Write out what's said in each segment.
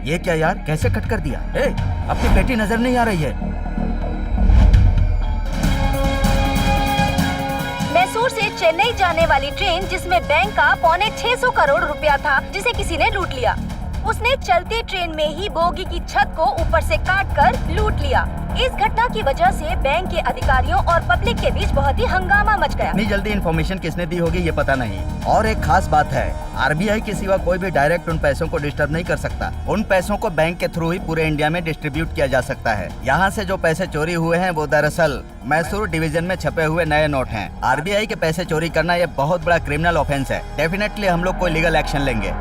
ये क्या यार, कैसे कट कर दिया? अपनी बेटी नजर नहीं आ रही है। मैसूर से चेन्नई जाने वाली ट्रेन जिसमें बैंक का 650 करोड़ रुपया था, जिसे किसी ने लूट लिया। उसने चलती ट्रेन में ही बोगी की छत को ऊपर से काटकर लूट लिया। इस घटना की वजह से बैंक के अधिकारियों और पब्लिक के बीच बहुत ही हंगामा मच गया। इतनी जल्दी इन्फॉर्मेशन किसने दी होगी ये पता नहीं। और एक खास बात है, आरबीआई के सिवा कोई भी डायरेक्ट उन पैसों को डिस्टर्ब नहीं कर सकता। उन पैसों को बैंक के थ्रू ही पूरे इंडिया में डिस्ट्रीब्यूट किया जा सकता है। यहाँ से जो पैसे चोरी हुए हैं वो दरअसल मैसूर डिवीजन में छपे हुए नए नोट हैं। आरबीआई के पैसे चोरी करना ये बहुत बड़ा क्रिमिनल ऑफेंस है। डेफिनेटली हम लोग कोई लीगल एक्शन लेंगे।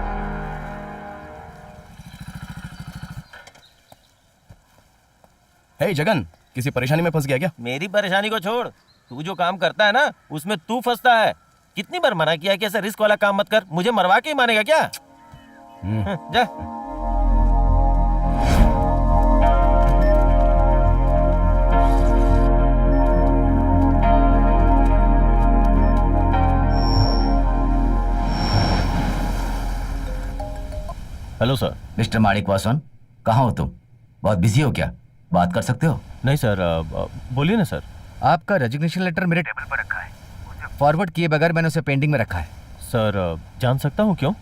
हे जगन, किसी परेशानी में फंस गया क्या? मेरी परेशानी को छोड़, तू जो काम करता है ना उसमें तू फंसता है। कितनी बार मना किया कि ऐसा रिस्क वाला काम मत कर। मुझे मरवा के ही मानेगा क्या? जा। Hello sir. मिस्टर माणिक वासन, कहाँ हो तुम? बहुत बिजी हो क्या? बात कर सकते हो? नहीं सर, बोलिए ना सर। आपका रेजिग्नेशन लेटर मेरे टेबल पर रखा है। उसे फॉरवर्ड किए बगैर मैंने उसे पेंडिंग में रखा है। सर जान सकता हूँ क्यों?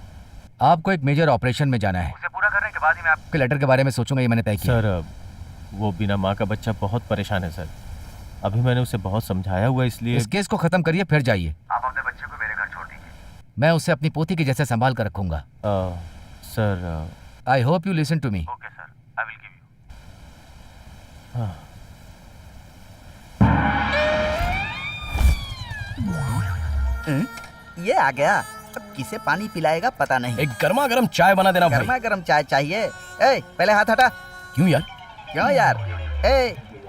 आपको एक मेजर ऑपरेशन में जाना है। उसे पूरा करने के बाद ही मैं आपके लेटर के बारे में सोचूंगा, ये मैंने तय किया। सर वो बिना माँ का बच्चा बहुत परेशान है सर। अभी मैंने उसे बहुत समझाया हुआ, इसलिए इस केस को खत्म करिए फिर जाइए। आप अपने बच्चे को मेरे घर छोड़ दीजिए। मैं उसे अपनी पोती के जैसे संभाल कर रखूंगा। Sir I hope you listen to me. Okay sir, I will give you. ये आ गया। अब किसे पानी पिलाएगा पता नहीं। एक गर्मा गर्म चाय बना देना भाई। गर्मा गर्म चाय चाहिए। पहले हाथ हटा। क्यों यार? क्यों यार?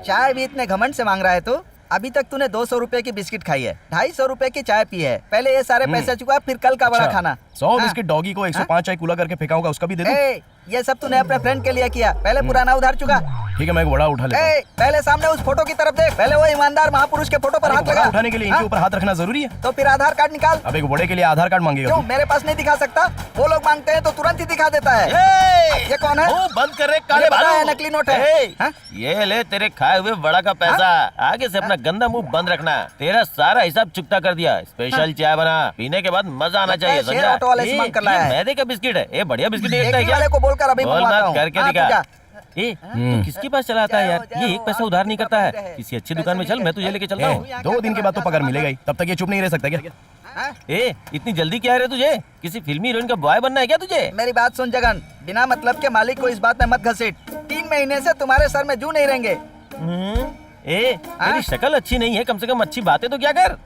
चाय भी इतने घमंड से मांग रहा है तू? अभी तक तूने 200 रुपए की बिस्किट खाई है, 250 रुपए की चाय पी है। पहले ये सारे पैसे चुका, फिर कल का बड़ा खाना। 100 बिस्किट डॉगी को 105 चाय कूला करके फेंका होगा, उसका भी दे दूं? ये सब तूने अपने फ्रेंड के लिए किया। पहले पुराना उधार चुका। ठीक है, मैं एक बड़ा उठा लेता हूं। पहले सामने उस फोटो की तरफ देख। पहले वो ईमानदार महापुरुष के फोटो पर हाथ लगा। उठाने के लिए इनके ऊपर हाथ रखना जरूरी है? तो फिर आधार कार्ड निकाल। अब एक बड़े के लिए आधार कार्ड मांगेगा? क्यों, मेरे पास नहीं दिखा सकता? वो लोग मांगते हैं तो तुरंत ही दिखा देता है। ये कौन है? वो बंद कर रहे काले भालू। नकली नोट है। ये ले तेरे खाए हुए बड़ा का पैसा। आगे से अपना गंदा मुंह बंद रखना। तेरा सारा हिसाब चुकता कर दिया। स्पेशल चाय बना, पीने के बाद मजा आना चाहिए, समझा? मैदे का बिस्किट है, ये बढ़िया बिस्किट है क्या? को बोलकर अभी करके दिखा। तू किसके पास चला आता है यार? ये एक पैसा उधार नहीं करता है। किसी अच्छी दुकान में चल, मैं तुझे लेके चलता हूँ। 2 दिन के बाद तो पगार मिलेगा ही, तब तक ये चुप नहीं रह सकता क्या? इतनी जल्दी क्या है रे तुझे? किसी फिल्मी हीरोइन का बॉय बनना है क्या तुझे? मेरी बात सुन जगन, बिना मतलब के मालिक को इस बात में मत घसीट। 3 महीने से तुम्हारे सर में जू नहीं रहेंगे। तेरी शक्ल अच्छी नहीं है, कम से कम अच्छी बातें तो क्या कर।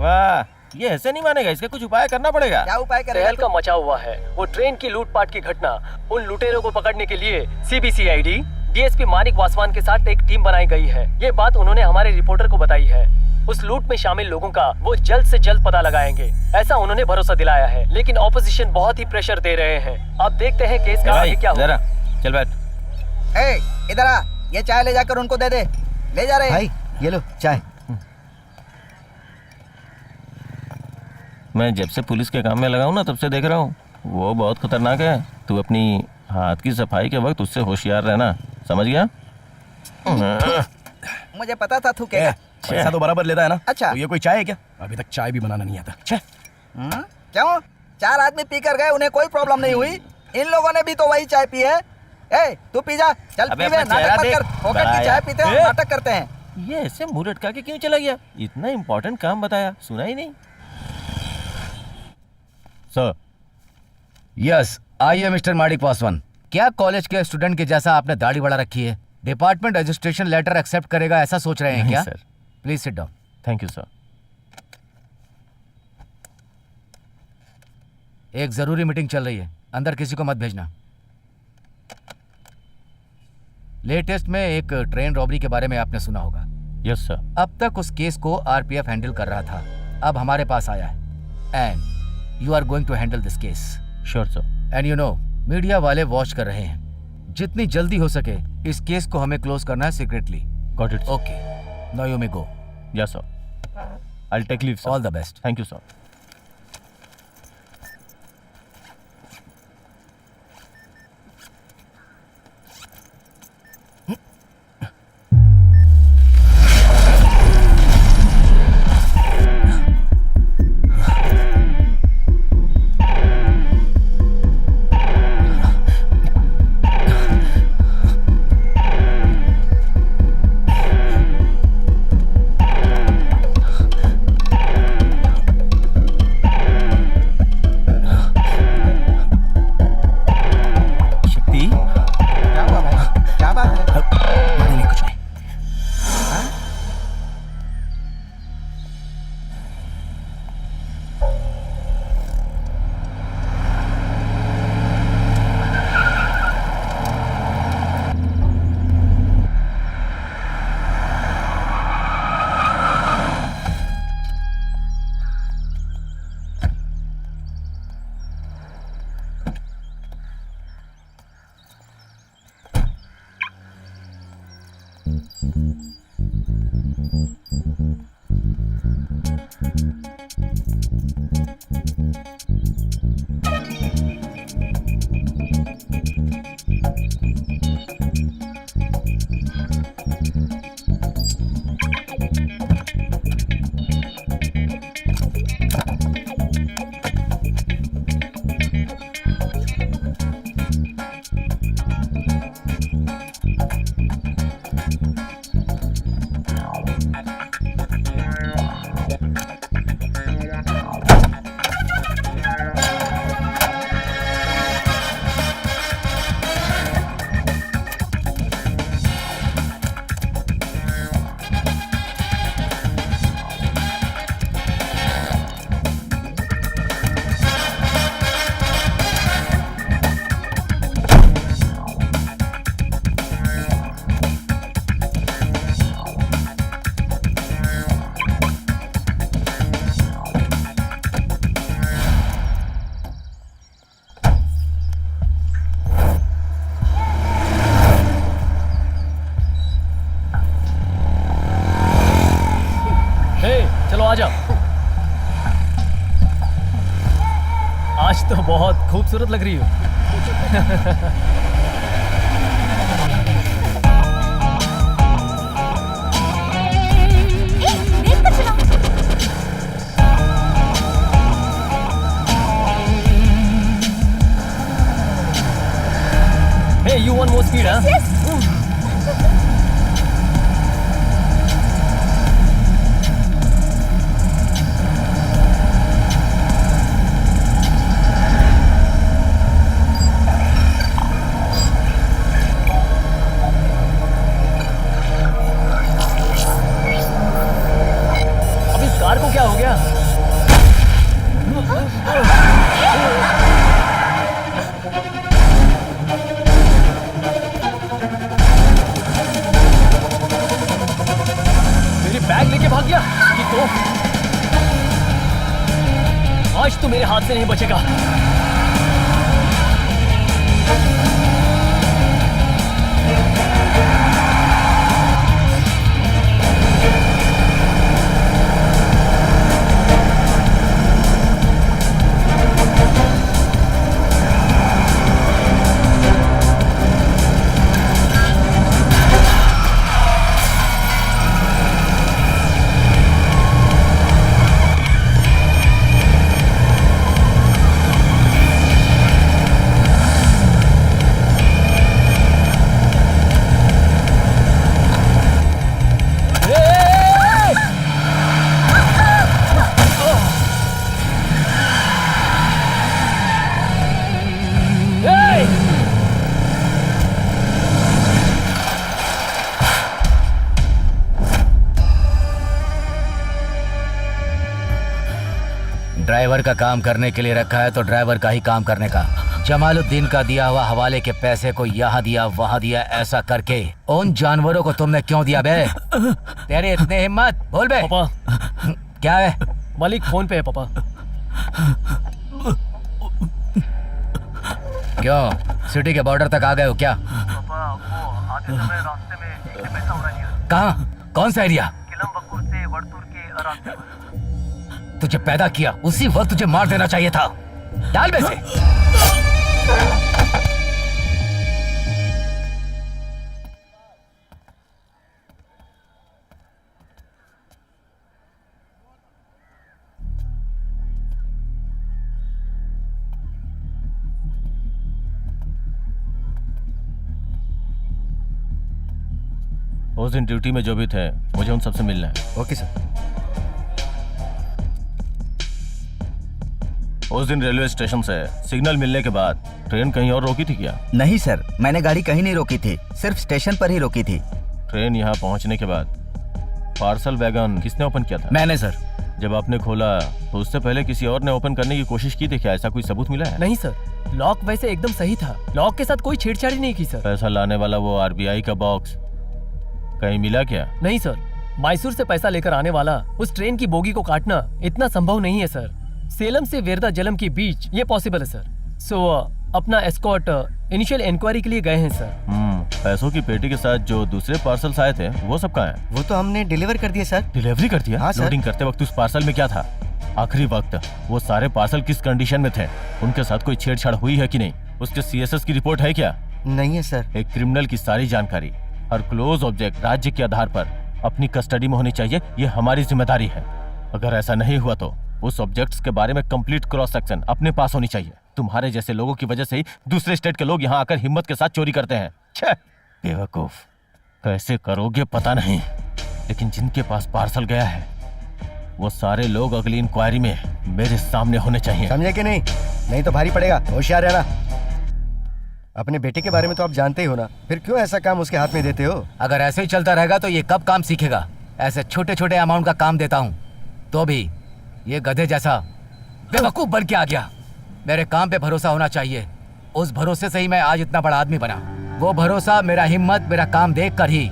वाह, ये ऐसे नहीं मानेगा, इसका कुछ उपाय करना पड़ेगा। क्या उपाय करेगा? तहलका मचा हुआ है। वो ट्रेन की लूटपाट की घटना, उन लुटेरों को पकड़ने के लिए सीबीसीआईडी डीएसपी माणिक वासवान के साथ एक टीम बनाई गई है। ये बात उन्होंने हमारे रिपोर्टर को बताई है। उस लूट में शामिल लोगों का वो जल्द से जल्द पता लगाएंगे, ऐसा उन्होंने भरोसा दिलाया है। लेकिन ऑपोजिशन बहुत ही प्रेशर दे रहे हैं। अब देखते हैं केस का आगे क्या होगा। चल बैठ। इधर आ, ये चाय ले जाकर उनको दे दे। ले जा रहे भाई, ये लो चाय। मैं जब से पुलिस के काम में लगा हूँ ना, तब से देख रहा हूँ वो बहुत खतरनाक है। तू अपनी हाथ की सफाई के वक्त उससे होशियार रहना, समझ गया? मुझे पता था तू क्या। पैसा तो बराबर लेता है ना? अच्छा, तो ये कोई चाय है क्या? अभी तक चाय भी बनाना नहीं आता। क्यों? 4 आदमी पी कर गए, उन्हें कोई प्रॉब्लम नहीं हुई? इन लोगों ने भी तो वही चाय पी है। ए तू पी जा, चल अबे पी बे, अपना नाटक चेहरा मत देख। कर। फोकट की चाय पीते हैं, ए! नाटक करते हैं। ये ऐसे मुंह लटका के क्यों चला गया? इतना इम्पोर्टेंट काम बताया, सुना ही नहीं। सर। यस, आइए मिस्टर माणिक पासवान। क्या कॉलेज के स्टूडेंट के जैसा आपने दाढ़ी बढ़ा रखी है? डिपार्टमेंट रजिस्ट्रेशन लेटर एक्सेप्ट करेगा ऐसा सोच रहे हैं नहीं, क्या? Sir. Please sit down. Thank you sir. एक जरूरी मीटिंग चल रही है, अंदर किसी को मत भेजना। लेटेस्ट में एक ट्रेन रॉबरी के बारे में आपने सुना होगा। Yes sir. अब तक उस केस को आरपीएफ हैंडल कर रहा था, अब हमारे पास आया है and you are going to handle this case. Sure sir. And you know, media वाले वॉच कर रहे हैं। जितनी जल्दी हो सके इस केस को हमें क्लोज करना है secretly. Got it. Okay, now you may go. Yes sir. I will take leave sir. All the best. Thank you sir. क्या हुआ भाई, क्या बात है? नहीं, कुछ नहीं। आ जाओ। आज तो बहुत खूबसूरत लग रही हो। देख कर चलाओ। Hey, you want more speed, huh? Yes. अब इस कार को क्या हो गया? मेरी बैग लेके भाग गया कि तो आज तो मेरे हाथ से नहीं बचेगा। ड्राइवर का काम करने के लिए रखा है तो ड्राइवर का ही काम करने का। जमालुद्दीन का दिया हुआ हवाले के पैसे को यहाँ दिया वहाँ दिया ऐसा करके उन जानवरों को तुमने क्यों दिया बे? तेरे इतने हिम्मत, बोल बे। पापा क्या है? मालिक फोन पे है पापा। क्यों सिटी के बॉर्डर तक आ गए हो क्या? कहाँ? कौन सा एरिया? तुझे पैदा किया उसी वक्त तुझे मार देना चाहिए था। डाल में से। उस दिन ड्यूटी में जो भी थे मुझे उन सबसे मिलना है। Okay sir. उस दिन रेलवे स्टेशन से सिग्नल मिलने के बाद ट्रेन कहीं और रोकी थी क्या? नहीं सर, मैंने गाड़ी कहीं नहीं रोकी थी, सिर्फ स्टेशन पर ही रोकी थी। ट्रेन यहाँ पहुँचने के बाद पार्सल वैगन किसने ओपन किया था? मैंने सर। जब आपने खोला तो उससे पहले किसी और ने ओपन करने की कोशिश की थी क्या? ऐसा कोई सबूत मिला है? नहीं सर, लॉक वैसे एकदम सही था। लॉक के साथ कोई छेड़छाड़ी नहीं की सर। पैसा लाने वाला वो आरबीआई का बॉक्स कहीं मिला क्या? नहीं सर, मैसूर से पैसा लेकर आने वाला उस ट्रेन की बोगी को काटना इतना संभव नहीं है सर। सेलम से वेरदा जलम के बीच ये पॉसिबल है सर। सो अपना एस्कॉर्ट इनिशियल इंक्वायरी के लिए गए हैं सर। पैसों की पेटी के साथ जो दूसरे पार्सल्स आए थे वो सब कहाँ हैं? वो तो हमने डिलीवर कर दिए सर। डिलीवरी कर दिया? हाँ सर। लोडिंग करते वक्त उस पार्सल में क्या था? आखिरी वक्त वो सारे पार्सल किस कंडीशन में थे? उनके साथ कोई छेड़छाड़ हुई है कि नहीं? उसके सीएसएस की रिपोर्ट है क्या? नहीं है सर। एक क्रिमिनल की सारी जानकारी हर क्लोज ऑब्जेक्ट राज्य के आधार पर अपनी कस्टडी में होनी चाहिए, ये हमारी जिम्मेदारी है। अगर ऐसा नहीं हुआ तो उस ऑब्जेक्ट्स के बारे में कंप्लीट क्रॉस सेक्शन अपने पास होनी चाहिए। तुम्हारे जैसे लोगों की वजह से ही दूसरे स्टेट के लोग यहाँ आकर हिम्मत के साथ चोरी करते हैं। छे बेवकूफ, कैसे करोगे पता नहीं, लेकिन जिनके पास पार्सल गया है वो सारे लोग अगली इंक्वायरी में मेरे सामने होने चाहिए। समझे कि नहीं? नहीं तो भारी पड़ेगा, होशियार रहना। अपने बेटे के बारे में तो आप जानते ही हो ना, फिर क्यों ऐसा काम उसके हाथ में देते हो? अगर ऐसे ही चलता रहेगा तो ये कब काम सीखेगा? ऐसे छोटे छोटे अमाउंट का काम देता हूँ तो भी ये गधे जैसा बेवकूफ बन के आ गया। मेरे काम पे भरोसा होना चाहिए, उस भरोसे से ही मैं आज इतना बड़ा आदमी बना। वो भरोसा मेरा हिम्मत, मेरा काम देख कर ही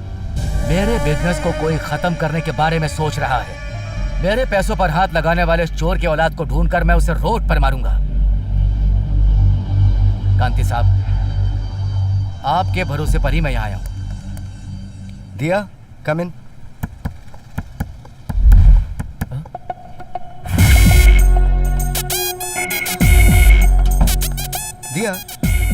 मेरे बिजनेस को कोई खत्म करने के बारे में सोच रहा है। मेरे पैसों पर हाथ लगाने वाले इस चोर के औलाद को ढूंढकर मैं उसे रोड पर मारूंगा। कांति साहब, आपके भरोसे पर ही मैं यहाँ आया हूँ। दिया, कम इन। दिया,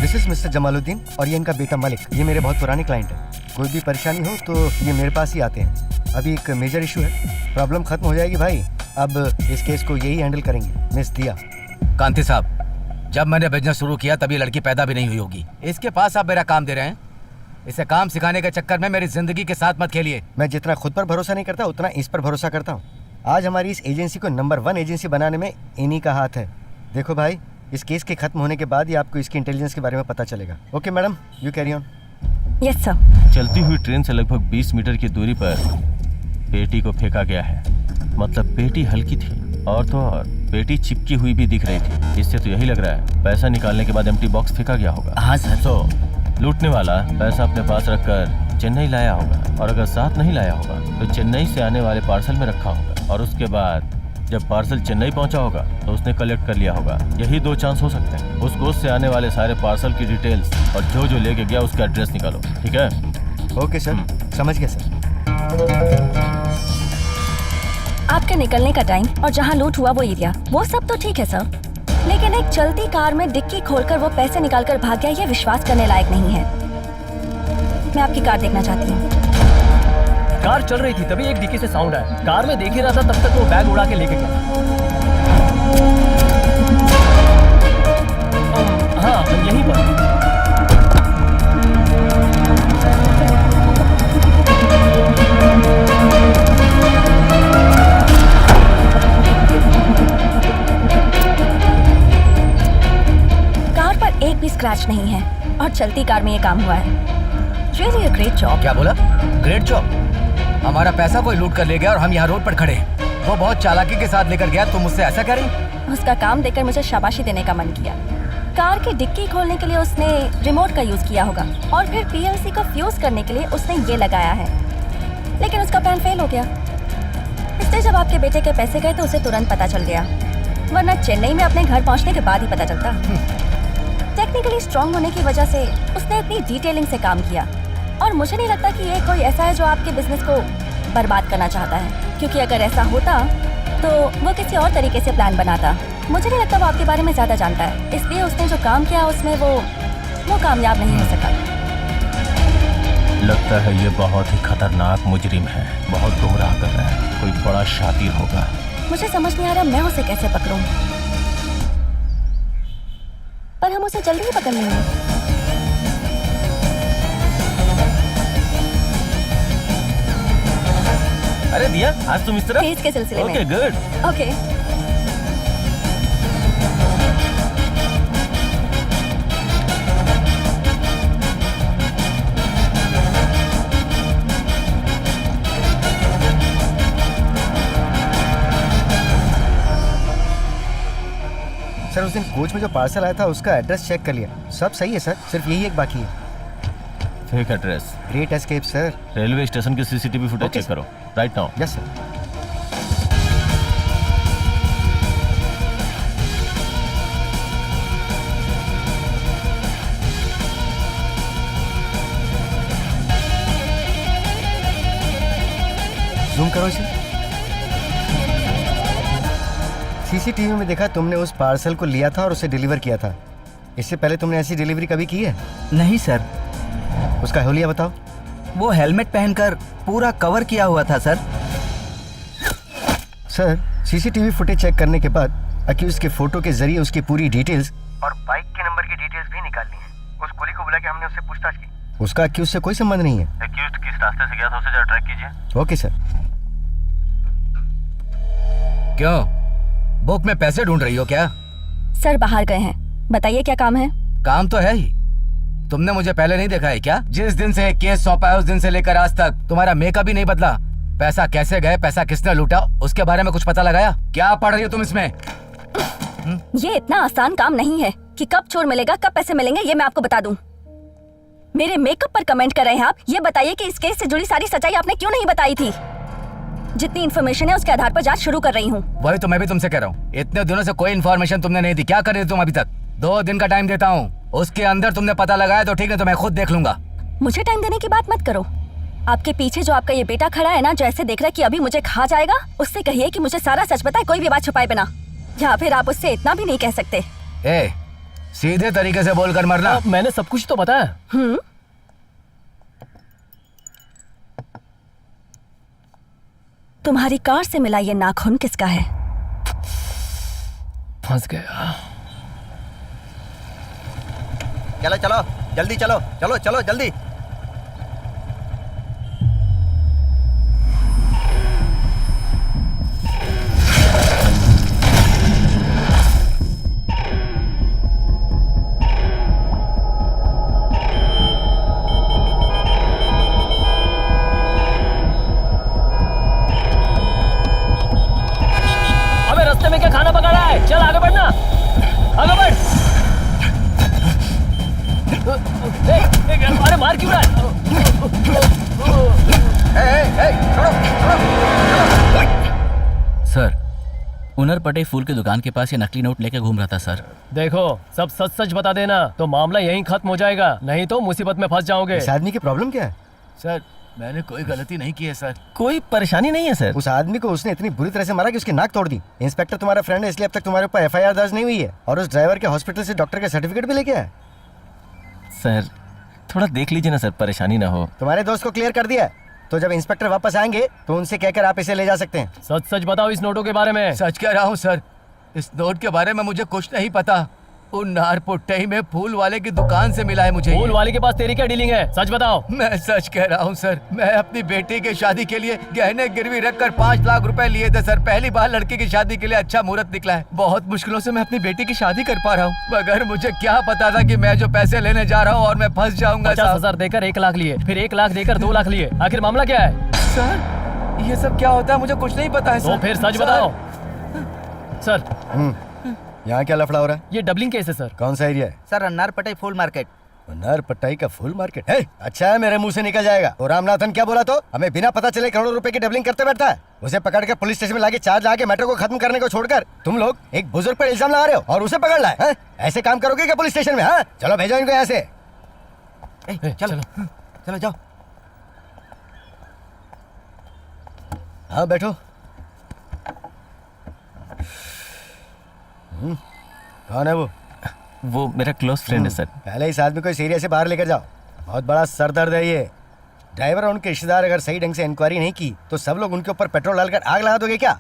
दिस इज मिस्टर जमालुद्दीन और ये इनका बेटा मलिक। ये मेरे बहुत पुराने क्लाइंट हैं। कोई भी परेशानी हो तो ये मेरे पास ही आते हैं। अभी एक मेजर इशू है, प्रॉब्लम खत्म हो जाएगी भाई। अब इस केस को यही हैंडल करेंगे मिस दिया। कांति साहब, जब मैंने बिजनेस शुरू किया तभी लड़की पैदा भी नहीं हुई होगी। इसके पास आप मेरा काम दे रहे हैं। इसे काम सिखाने के चक्कर में मेरी जिंदगी के साथ मत खेलिए। मैं जितना खुद पर भरोसा नहीं करता उतना इस पर भरोसा करता हूँ। आज हमारी इस एजेंसी को नंबर 1 एजेंसी बनाने में इन्हीं का हाथ है। देखो भाई, इस केस के खत्म होने के बाद ही आपको इसकी इंटेलिजेंस के बारे में पता चलेगा। Okay madam, you carry on. Yes sir. चलती हुई ट्रेन से लगभग 20 मीटर की दूरी पर पेटी को फेंका गया है। मतलब पेटी हल्की थी और तो और पेटी चिपकी हुई भी दिख रही थी। इससे तो यही लग रहा है पैसा निकालने के बाद एम्प्टी बॉक्स फेंका गया होगा। हाँ सर। तो लूटने वाला पैसा अपने पास रखकर चेन्नई लाया होगा, और अगर साथ नहीं लाया होगा तो चेन्नई से आने वाले पार्सल में रखा होगा, और उसके बाद जब पार्सल चेन्नई पहुंचा होगा तो उसने कलेक्ट कर लिया होगा। यही 2 चांस हो सकते हैं। उस कोच से आने वाले सारे पार्सल की डिटेल्स और जो जो लेके गया उसका एड्रेस निकालो। ठीक है? ओके सर, समझ गया सर। आपके निकलने का टाइम और जहाँ लूट हुआ वो एरिया, वो सब तो ठीक है सर, लेकिन एक चलती कार में डिक्की खोलकर वो पैसे निकालकर भाग गया, ये विश्वास करने लायक नहीं है। मैं आपकी कार देखना चाहती हूँ। कार चल रही थी तभी एक डिक्की से साउंड आया। कार में देख ही रहा था, तब तक वो बैग उड़ा के लेके गया। हाँ, यहीं पर। कार पर एक भी स्क्रैच नहीं है और चलती कार में ये काम हुआ है। Really a great job. क्या बोला? Great job. हमारा पैसा कोई लूट कर ले गया और हम यहाँ रोड पर खड़े हैं। वो बहुत चालाकी के साथ लेकर गया, तुम मुझसे ऐसा कह रही? उसका काम देखकर मुझे शाबाशी देने का मन किया। कार की डिक्की खोलने के लिए उसने रिमोट का यूज किया होगा और फिर पीएलसी को फ्यूज करने के लिए उसने ये लगाया है, लेकिन उसका प्लान फेल हो गया। इसलिए जब आपके बेटे के पैसे गए तो उसे तुरंत पता चल गया, वरना चेन्नई में अपने घर पहुंचने के बाद ही पता चलता। टेक्निकली स्ट्रांग होने की वजह से उसने इतनी डिटेलिंग से काम किया और मुझे नहीं लगता कि ये कोई ऐसा है जो आपके बिजनेस को बर्बाद करना चाहता है, क्योंकि अगर ऐसा होता तो वो किसी और तरीके से प्लान बनाता। मुझे नहीं लगता वो आपके बारे में ज्यादा जानता है, इसलिए उसने जो काम किया उसमें वो कामयाब नहीं हो सका। लगता है ये बहुत ही खतरनाक मुजरिम है, बहुत गुमराह कर रहा है, कोई बड़ा शातिर होगा। मुझे समझ नहीं आ रहा मैं उसे कैसे पकड़ूं, पर हम उसे जल्दी ही पकड़ लेंगे। अरे दिया, आज तुम इस तरह? केस के सिलसिले में। Okay good. ओके। सर उस दिन कोच में जो पार्सल आया था उसका एड्रेस चेक कर लिया, सब सही है सर, सिर्फ यही एक बाकी है। Fake address. Great escape sir. Railway station की सीसीटीवी फुटेज Okay, चेक करो right now. Yes sir. Zoom करो इसे। सीसीटीवी में देखा तुमने उस पार्सल को लिया था और उसे डिलीवर किया था। इससे पहले तुमने ऐसी डिलीवरी कभी की है? नहीं सर, उसका हुलिया बताओ। वो हेलमेट पहनकर पूरा कवर किया हुआ था sir. Sir CCTV footage check करने के बाद अक्यूज के फोटो के जरिए उसकी पूरी डिटेल्स और बाइक के नंबर की डिटेल्स भी निकालनी है। उस कुली को बुला के हमने उससे पूछताछ की। उसका अक्यूज से कोई संबंध नहीं है। एक्यूज्ड किस रास्ते से गया था उसे जरा ट्रैक कीजिए। Okay sir. क्यों, बुक में पैसे ढूंढ रही हो क्या? सर बाहर गए हैं, बताइए क्या काम है? काम तो है ही, तुमने मुझे पहले नहीं देखा है क्या? जिस दिन से केस सौंपा है उस दिन से लेकर आज तक तुम्हारा मेकअप भी नहीं बदला। पैसा कैसे गए, पैसा किसने लूटा, उसके बारे में कुछ पता लगाया? क्या पढ़ रही हो तुम इसमें? ये इतना आसान काम नहीं है कि कब चोर मिलेगा कब पैसे मिलेंगे ये मैं आपको बता दूं। मेरे मेकअप पर कमेंट कर रहे हैं आप? ये बताइए कि इस केस से जुड़ी सारी सच्चाई आपने क्यों नहीं बताई थी? जितनी इन्फॉर्मेशन है उसके आधार पर जांच शुरू कर रही हूँ। वही तो मैं भी तुमसे कह रहा हूँ, इतने दिनों से कोई इन्फॉर्मेशन तुमने नहीं दी। क्या कर रही हो तुम अभी तक? 2 दिन का टाइम देता हूँ, उसके अंदर तुमने पता लगाया तो ठीक है, तो मैं खुद देख लूंगा। मुझे टाइम देने की बात मत करो। आपके पीछे जो आपका ये बेटा खड़ा है ना, जो ऐसे देख रहा है कि अभी मुझे खा जाएगा, उससे कहिए कि मुझे सारा सच बताए, कोई भी बात छुपाए बिना। या फिर आप उससे इतना भी नहीं कह सकते। ए, सीधे तरीके से बोलकर मरना। मैंने सब कुछ तो बताया। तुम्हारी कार से मिला ये नाखून किसका है? फंस गया। चलो चलो जल्दी चलो, चलो चलो जल्दी। अबे रास्ते में क्या खाना पका रहा है? चल आगे बढ़ना, आगे बढ़। अरे मार क्यों रहा है? सर, उनर पटे फूल की दुकान के पास ये नकली नोट लेके घूम रहा था सर। देखो सब सच सच बता देना तो मामला यहीं खत्म हो जाएगा, नहीं तो मुसीबत में फंस जाओगे। इस आदमी की प्रॉब्लम क्या है? सर मैंने कोई गलती नहीं की है सर। कोई परेशानी नहीं है सर। उस आदमी को उसने इतनी बुरी तरह से मारा कि उसकी नाक तोड़ दी। इंस्पेक्टर तुम्हारा फ्रेंड है, इसलिए अब तक तुम्हारे ऊपर एफआईआर दर्ज नहीं हुई है, और उस ड्राइवर के हॉस्पिटल से डॉक्टर का सर्टिफिकेट भी लेके आया। सर थोड़ा देख लीजिए ना सर, परेशानी ना हो। तुम्हारे दोस्त को क्लियर कर दिया, तो जब इंस्पेक्टर वापस आएंगे तो उनसे कहकर आप इसे ले जा सकते हैं। सच सच बताओ इस नोटों के बारे में। सच कह रहा हूँ सर, इस नोट के बारे में मुझे कुछ नहीं पता। उन नारपुट्टई में फूल वाले की दुकान से मिला है मुझे। फूल वाले के पास तेरी क्या डीलिंग है? सच बताओ। मैं सच कह रहा हूँ सर, मैं अपनी बेटी की शादी के लिए गहने गिरवी रखकर 5 लाख रुपए लिए थे सर। पहली बार लड़की की शादी के लिए अच्छा मुहूर्त निकला है। बहुत मुश्किलों से मैं अपनी बेटी की शादी कर पा रहा हूँ, मगर मुझे क्या पता था कि मैं जो पैसे लेने जा रहा हूँ और मैं फंस जाऊंगा। 50,000 देकर 1 लाख लिए, फिर 1 लाख देकर 2 लाख लिए, आखिर मामला क्या है? सर ये सब क्या होता है मुझे कुछ नहीं पता है तो सर। फिर सच सर, बताओ। सर, यहाँ क्या लफड़ा हो रहा है? ये डबलिंग केस है सर। कौन सा एरिया है? सर अन्नार पटाई फूल मार्केट। नर पट्टाई का फुल मार्केट है। अच्छा है, मेरे मुंह से निकल जाएगा। तो रामनाथन क्या बोला? तो हमें बिना पता चले करोड़ों रुपए की डबलिंग करते बैठता है। उसे पकड़ कर पुलिस स्टेशन में लाके चार्ज लगा के मैटर को खत्म करने को छोड़कर तुम लोग एक बुजुर्ग पर इल्जाम लगा रहे हो और उसे पकड़ लाए हैं? ऐसे काम करोगे क्या पुलिस स्टेशन में? हाँ चलो भेजो इनको यहाँ से। चलो चलो जाओ। हाँ बैठो। कौन है वो मेरा क्लोज फ्रेंड है सर। पहले इस आदमी को इस एरिया से बाहर लेकर जाओ। बहुत बड़ा सर दर्द है ये। ड्राइवर और उनके रिश्तेदार अगर सही ढंग से इंक्वायरी नहीं की तो सब लोग उनके ऊपर पेट्रोल डालकर आग लगा दोगे क्या?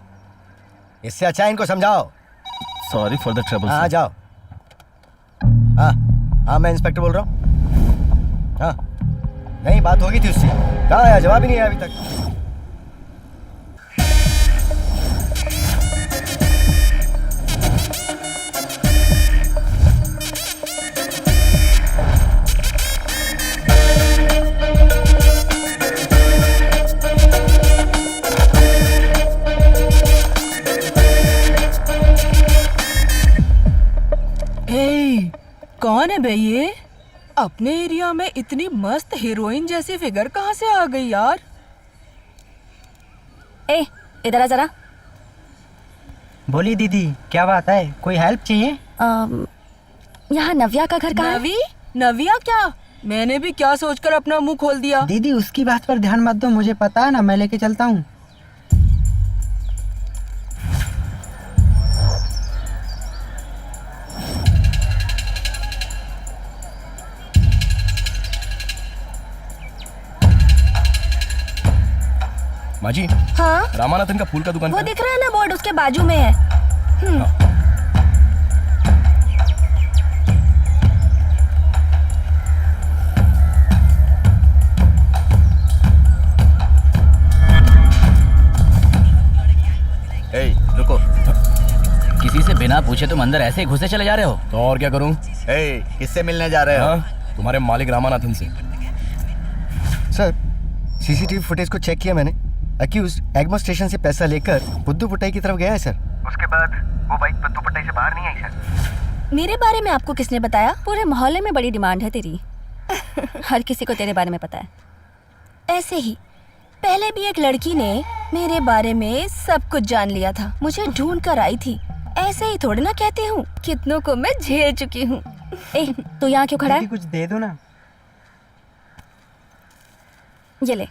इससे अच्छा इनको समझाओ। Sorry for the trouble. हाँ जाओ। हाँ मैं इंस्पेक्टर बोल रहा हूँ। हाँ नहीं, बात होगी थी उससे। कहाँ आया? जवाब ही नहीं आया अभी तक। कौन है बे ये? अपने एरिया में इतनी मस्त हीरोइन जैसी फिगर कहाँ से आ गई यार? ए इधर आ जरा। बोली दीदी, क्या बात है? कोई हेल्प चाहिए? यहाँ नव्या का घर कहाँ है? नवी? नव्या क्या? मैंने भी क्या सोचकर अपना मुंह खोल दिया। दीदी उसकी बात पर ध्यान मत दो, मुझे पता है ना, मैं लेके चलता हूँ। माजी, हाँ रामानाथन का फूल का दुकान वो कहाँ है? दिख रहा है ना, बोर्ड उसके बाजू में है। ए रुको। किसी से बिना पूछे तुम अंदर ऐसे ही घुसे चले जा रहे हो? तो और क्या करूं? ए किससे मिलने जा रहे हो? हाँ, तुम्हारे मालिक रामानाथन से। सर सीसीटीवी फुटेज को चेक किया मैंने। अक्यूज्ड एग्मो स्टेशन से पैसा लेकर बुद्धू पटाई की तरफ गया है सर। उसके बाद वो बाइक बुद्धू पटाई से बाहर नहीं आई सर। मेरे बारे में आपको किसने बताया? पूरे मोहल्ले में बड़ी डिमांड है तेरी। हर किसी को तेरे बारे में पता है। ऐसे ही पहले भी एक लड़की ने मेरे बारे में सब कुछ जान लिया था, मुझे ढूंढ कर आई थी। ऐसे ही थोड़ी ना कहती हूँ, कितनों को मैं झेल चुकी हूँ। ए तू यहाँ क्यों खड़ा है? कुछ दे दो ना। ये ले,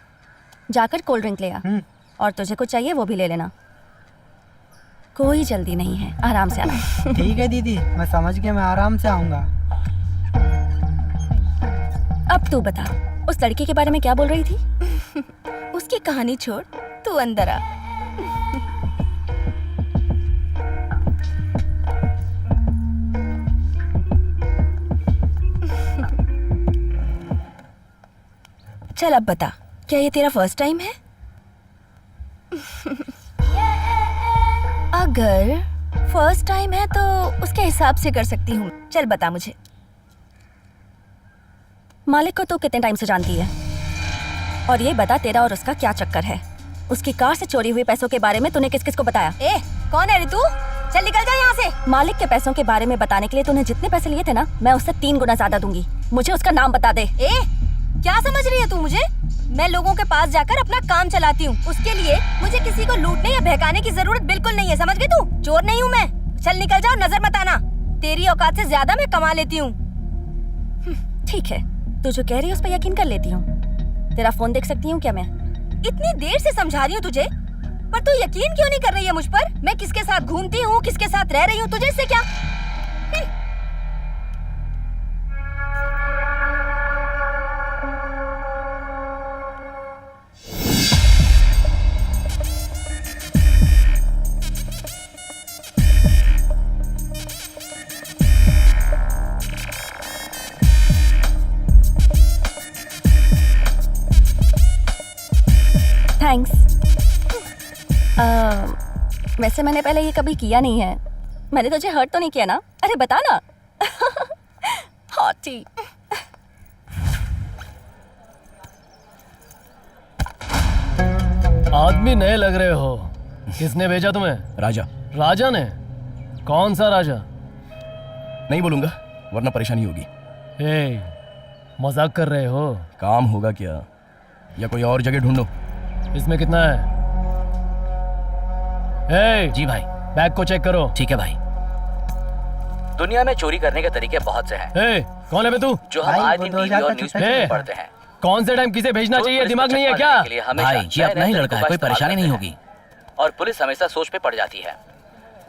जाकर कोल्ड ड्रिंक ले आ, और तुझे कुछ चाहिए वो भी ले लेना। कोई जल्दी नहीं है, आराम से आना। ठीक है दीदी, मैं समझ गया, मैं आराम से आऊंगा। अब तू बता, उस लड़की के बारे में क्या बोल रही थी? उसकी कहानी छोड़, तू अंदर आ। चल अब बता, क्या ये तेरा फर्स्ट टाइम है? अगर फर्स्ट टाइम है तो उसके हिसाब से कर सकती हूँ। चल बता मुझे, मालिक को तू कितने टाइम से जानती है? और ये बता, तेरा और उसका क्या चक्कर है? उसकी कार से चोरी हुए पैसों के बारे में तूने किस किस को बताया? ए, कौन है रे तू? चल निकल जा यहाँ से। मालिक के पैसों के बारे में बताने के लिए तूने जितने पैसे लिए थे ना, मैं उससे 3 गुना ज्यादा दूंगी। मुझे उसका नाम बता दे। ए, क्या समझ रही है तू मुझे? मैं लोगों के पास जाकर अपना काम चलाती हूँ, उसके लिए मुझे किसी को लूटने या बहकाने की जरूरत बिल्कुल नहीं है, समझ गई तू? चोर नहीं हूँ मैं। चल निकल जा और नजर मत आना, तेरी औकात से ज्यादा मैं कमा लेती हूँ। ठीक है, तू जो कह रही है उस पर यकीन कर लेती हूँ। तेरा फोन देख सकती हूँ क्या मैं? इतनी देर से समझा रही हूँ तुझे, पर तू यकीन क्यों नहीं कर रही है मुझ पर? मैं किसके साथ घूमती हूँ, किसके साथ रह रही हूँ, तुझे इससे क्या? थैंक्स। वैसे मैंने पहले ये कभी किया नहीं है। मैंने तुझे हर्ट तो नहीं किया ना? अरे बता ना। हॉटी। आदमी नए लग रहे हो। किसने भेजा तुम्हें? राजा। राजा ने? कौन सा राजा? नहीं बोलूंगा वरना परेशानी होगी। ए, मजाक कर रहे हो? काम होगा क्या या कोई और जगह ढूंढो। इसमें कितना है? ए, जी भाई। बैग को चेक करो। ठीक है भाई। दुनिया में चोरी करने के तरीके बहुत से हैं। ए, कौन है बे तू? जो हम आए दिन टीवी और न्यूज़पेपर में पढ़ते हैं। कौन से टाइम किसे भेजना चाहिए दिमाग नहीं है क्या? भाई ये अपना ही लड़का है, कोई परेशानी नहीं होगी। और पुलिस हमेशा सोच पे पड़ जाती है।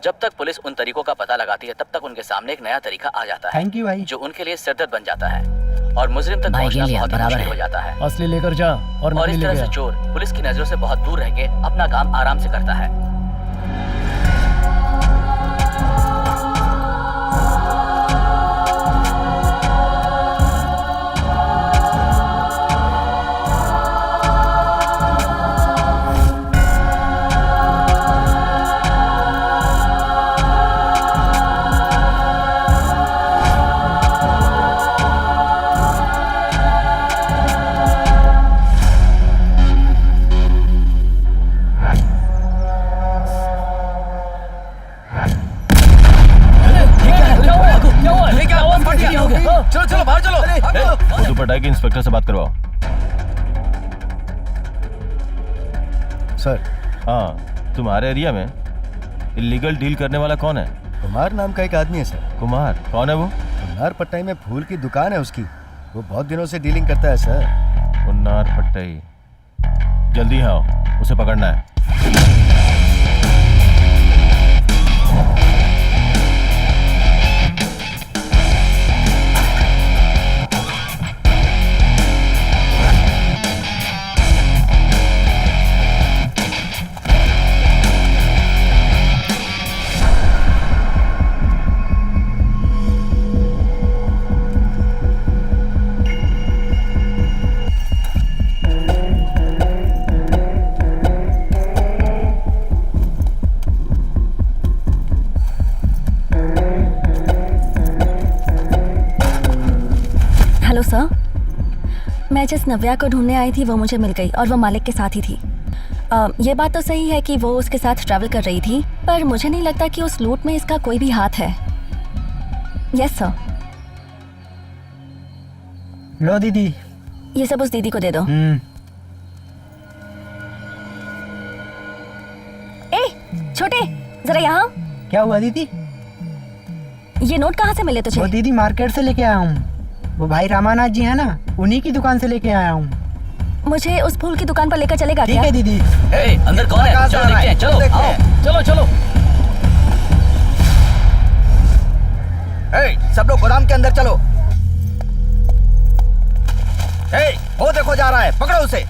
जब तक पुलिस उन तरीकों का पता लगाती है तब तक उनके सामने एक नया तरीका आ जाता है। थैंक यू भाई। जो उनके लिए सिरदर्द बन जाता है और मुजरिम तक पहुंचना बहुत मुश्किल हो जाता है। असली लेकर जा और इस तरह से चोर पुलिस की नजरों से बहुत दूर रह के अपना काम आराम से करता है। चलो चलो बाहर चलो। खुद पटाई के इंस्पेक्टर से बात करवाओ। सर। हाँ, तुम्हारे एरिया में इलीगल डील करने वाला कौन है? कुमार नाम का एक आदमी है सर। कुमार? कौन है वो? उन्नार पट्टाई में फूल की दुकान है उसकी। वो बहुत दिनों से डीलिंग करता है सर। उन्नार पट्टाई। जल्दी आओ, उसे पकड़ना है। मैं जिस नव्या को ढूंढने आई थी वो मुझे मिल गई और वो मालिक के साथ ही थी। ये बात तो सही है कि वो उसके साथ ट्रैवल कर रही थी, पर मुझे नहीं लगता कि उस लूट में इसका कोई भी हाथ है। Yes sir. लो दीदी, ये सब उस दीदी को दे दो। ए, छोटे, जरा यहाँ। क्या हुआ दीदी? ये नोट कहाँ से मिले तुझे? वो दीदी मार्केट से लेके आया हूँ। वो भाई रामानाथ जी है ना, उन्हीं की दुकान से लेके आया हूँ। मुझे उस फूल की दुकान पर लेकर चलेगा क्या? ठीक है दीदी। ए, अंदर कौन है? चलो देखते हैं, चलो आओ। चलो चलो। ए, सब लोग गोदाम के अंदर चलो। ए, वो देखो जा रहा है, पकड़ो उसे।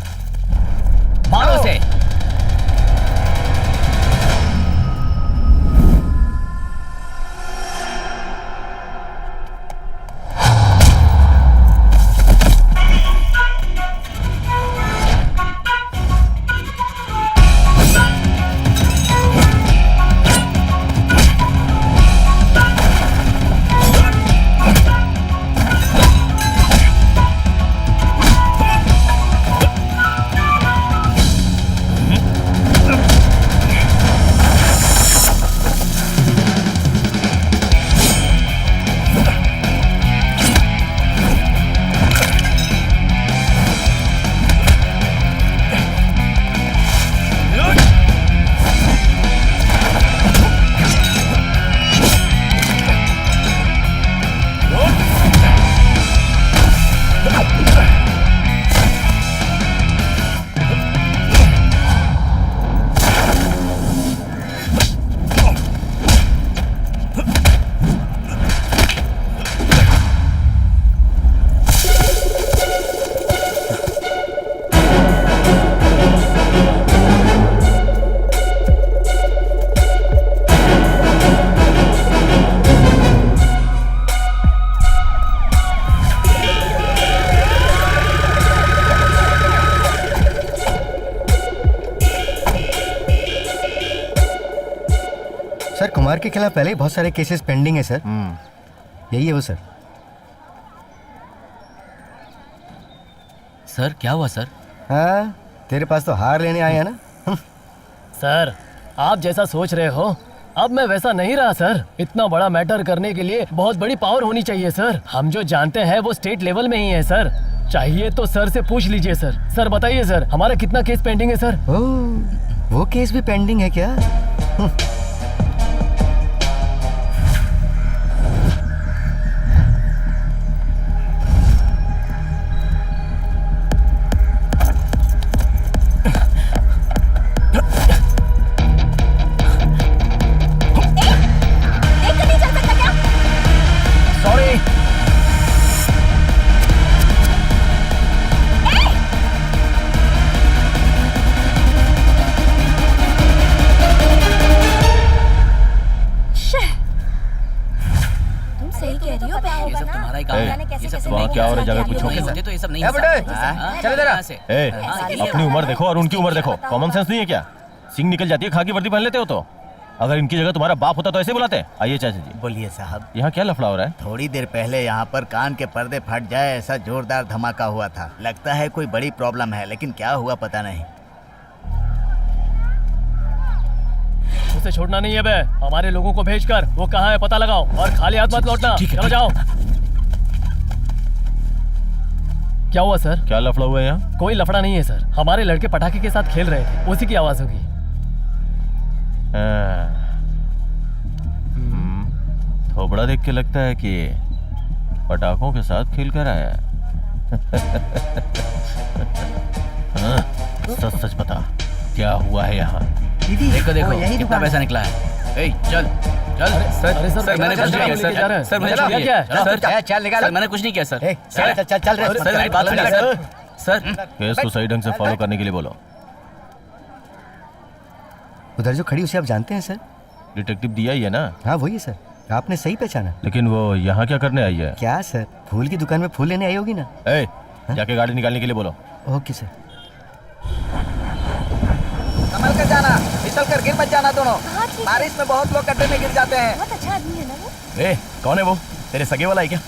मारो उसे। सर, कुमार के खिलाफ पहले ही बहुत सारे केसेस पेंडिंग है सर। यही है वो सर। सर क्या हुआ सर? हाँ, तेरे पास तो हार लेने आए हैं ना। सर, आप जैसा सोच रहे हो अब मैं वैसा नहीं रहा सर। इतना बड़ा मैटर करने के लिए बहुत बड़ी पावर होनी चाहिए सर। हम जो जानते हैं वो स्टेट लेवल में ही है सर। चाहिए तो सर से पूछ लीजिए सर। सर बताइए सर, हमारा कितना केस पेंडिंग है सर? ओह, वो केस भी पेंडिंग है क्या? वहाँ क्या हो रहा है, जगह कुछ हो गया? मुझे तो ये सब नहीं चलो जरा। अपनी उम्र देखो और उनकी उम्र देखो, कॉमन सेंस नहीं है क्या? सिंग निकल जाती है, खाकी वर्दी पहन लेते हो तो। अगर इनकी जगह तुम्हारा बाप होता तो ऐसे बुलाते? आइए चाचा जी। बोलिए साहब। यहाँ क्या लफड़ा हो रहा है? थोड़ी देर पहले यहाँ पर कान के पर्दे फट जाए ऐसा जोरदार धमाका हुआ था। लगता है कोई बड़ी प्रॉब्लम है, लेकिन क्या हुआ पता नहीं। उसे छोड़ना नहीं है बे। हमारे लोगों को भेजकर वो कहाँ है पता लगाओ और खाली हाथ मत लौटना। चलो जाओ। क्या हुआ सर? क्या लफड़ा हुआ है यहाँ? कोई लफड़ा नहीं है सर। हमारे लड़के पटाखे के साथ खेल रहे थे, उसी की आवाज होगी। थोबड़ा देख के लगता है कि पटाखों के साथ खेल कर आया है। सच सच बता, क्या हुआ है यहाँ? देखो देखो कितना पैसा निकला है। ए, चल चल। सर मैंने कुछ नहीं किया सर। सर मैंने कुछ नहीं किया सर। चल निकाल। सर मैंने कुछ नहीं किया सर। चल चल चल रे। सर मेरी बात सुनिए सर। सर केस को सही ढंग से फॉलो करने के लिए बोलो। उधर जो खड़ी उसे आप जानते हैं सर? डिटेक्टिव दिया ही है ना? हाँ वही है सर, आपने सही पहचाना। लेकिन वो यहाँ क्या करने आई है? क्या सर, फूल की दुकान में फूल लेने आई होगी ना। ए, जाके गाड़ी निकालने के लिए बोलो। Okay sir. संभल कर जाना, फिसल कर गिर मत जाना दोनों। बारिश में बहुत लोग गड्ढे में गिर जाते हैं। बहुत अच्छा आदमी है ना वो। ए, कौन है वो? तेरे सगे वाला है क्या?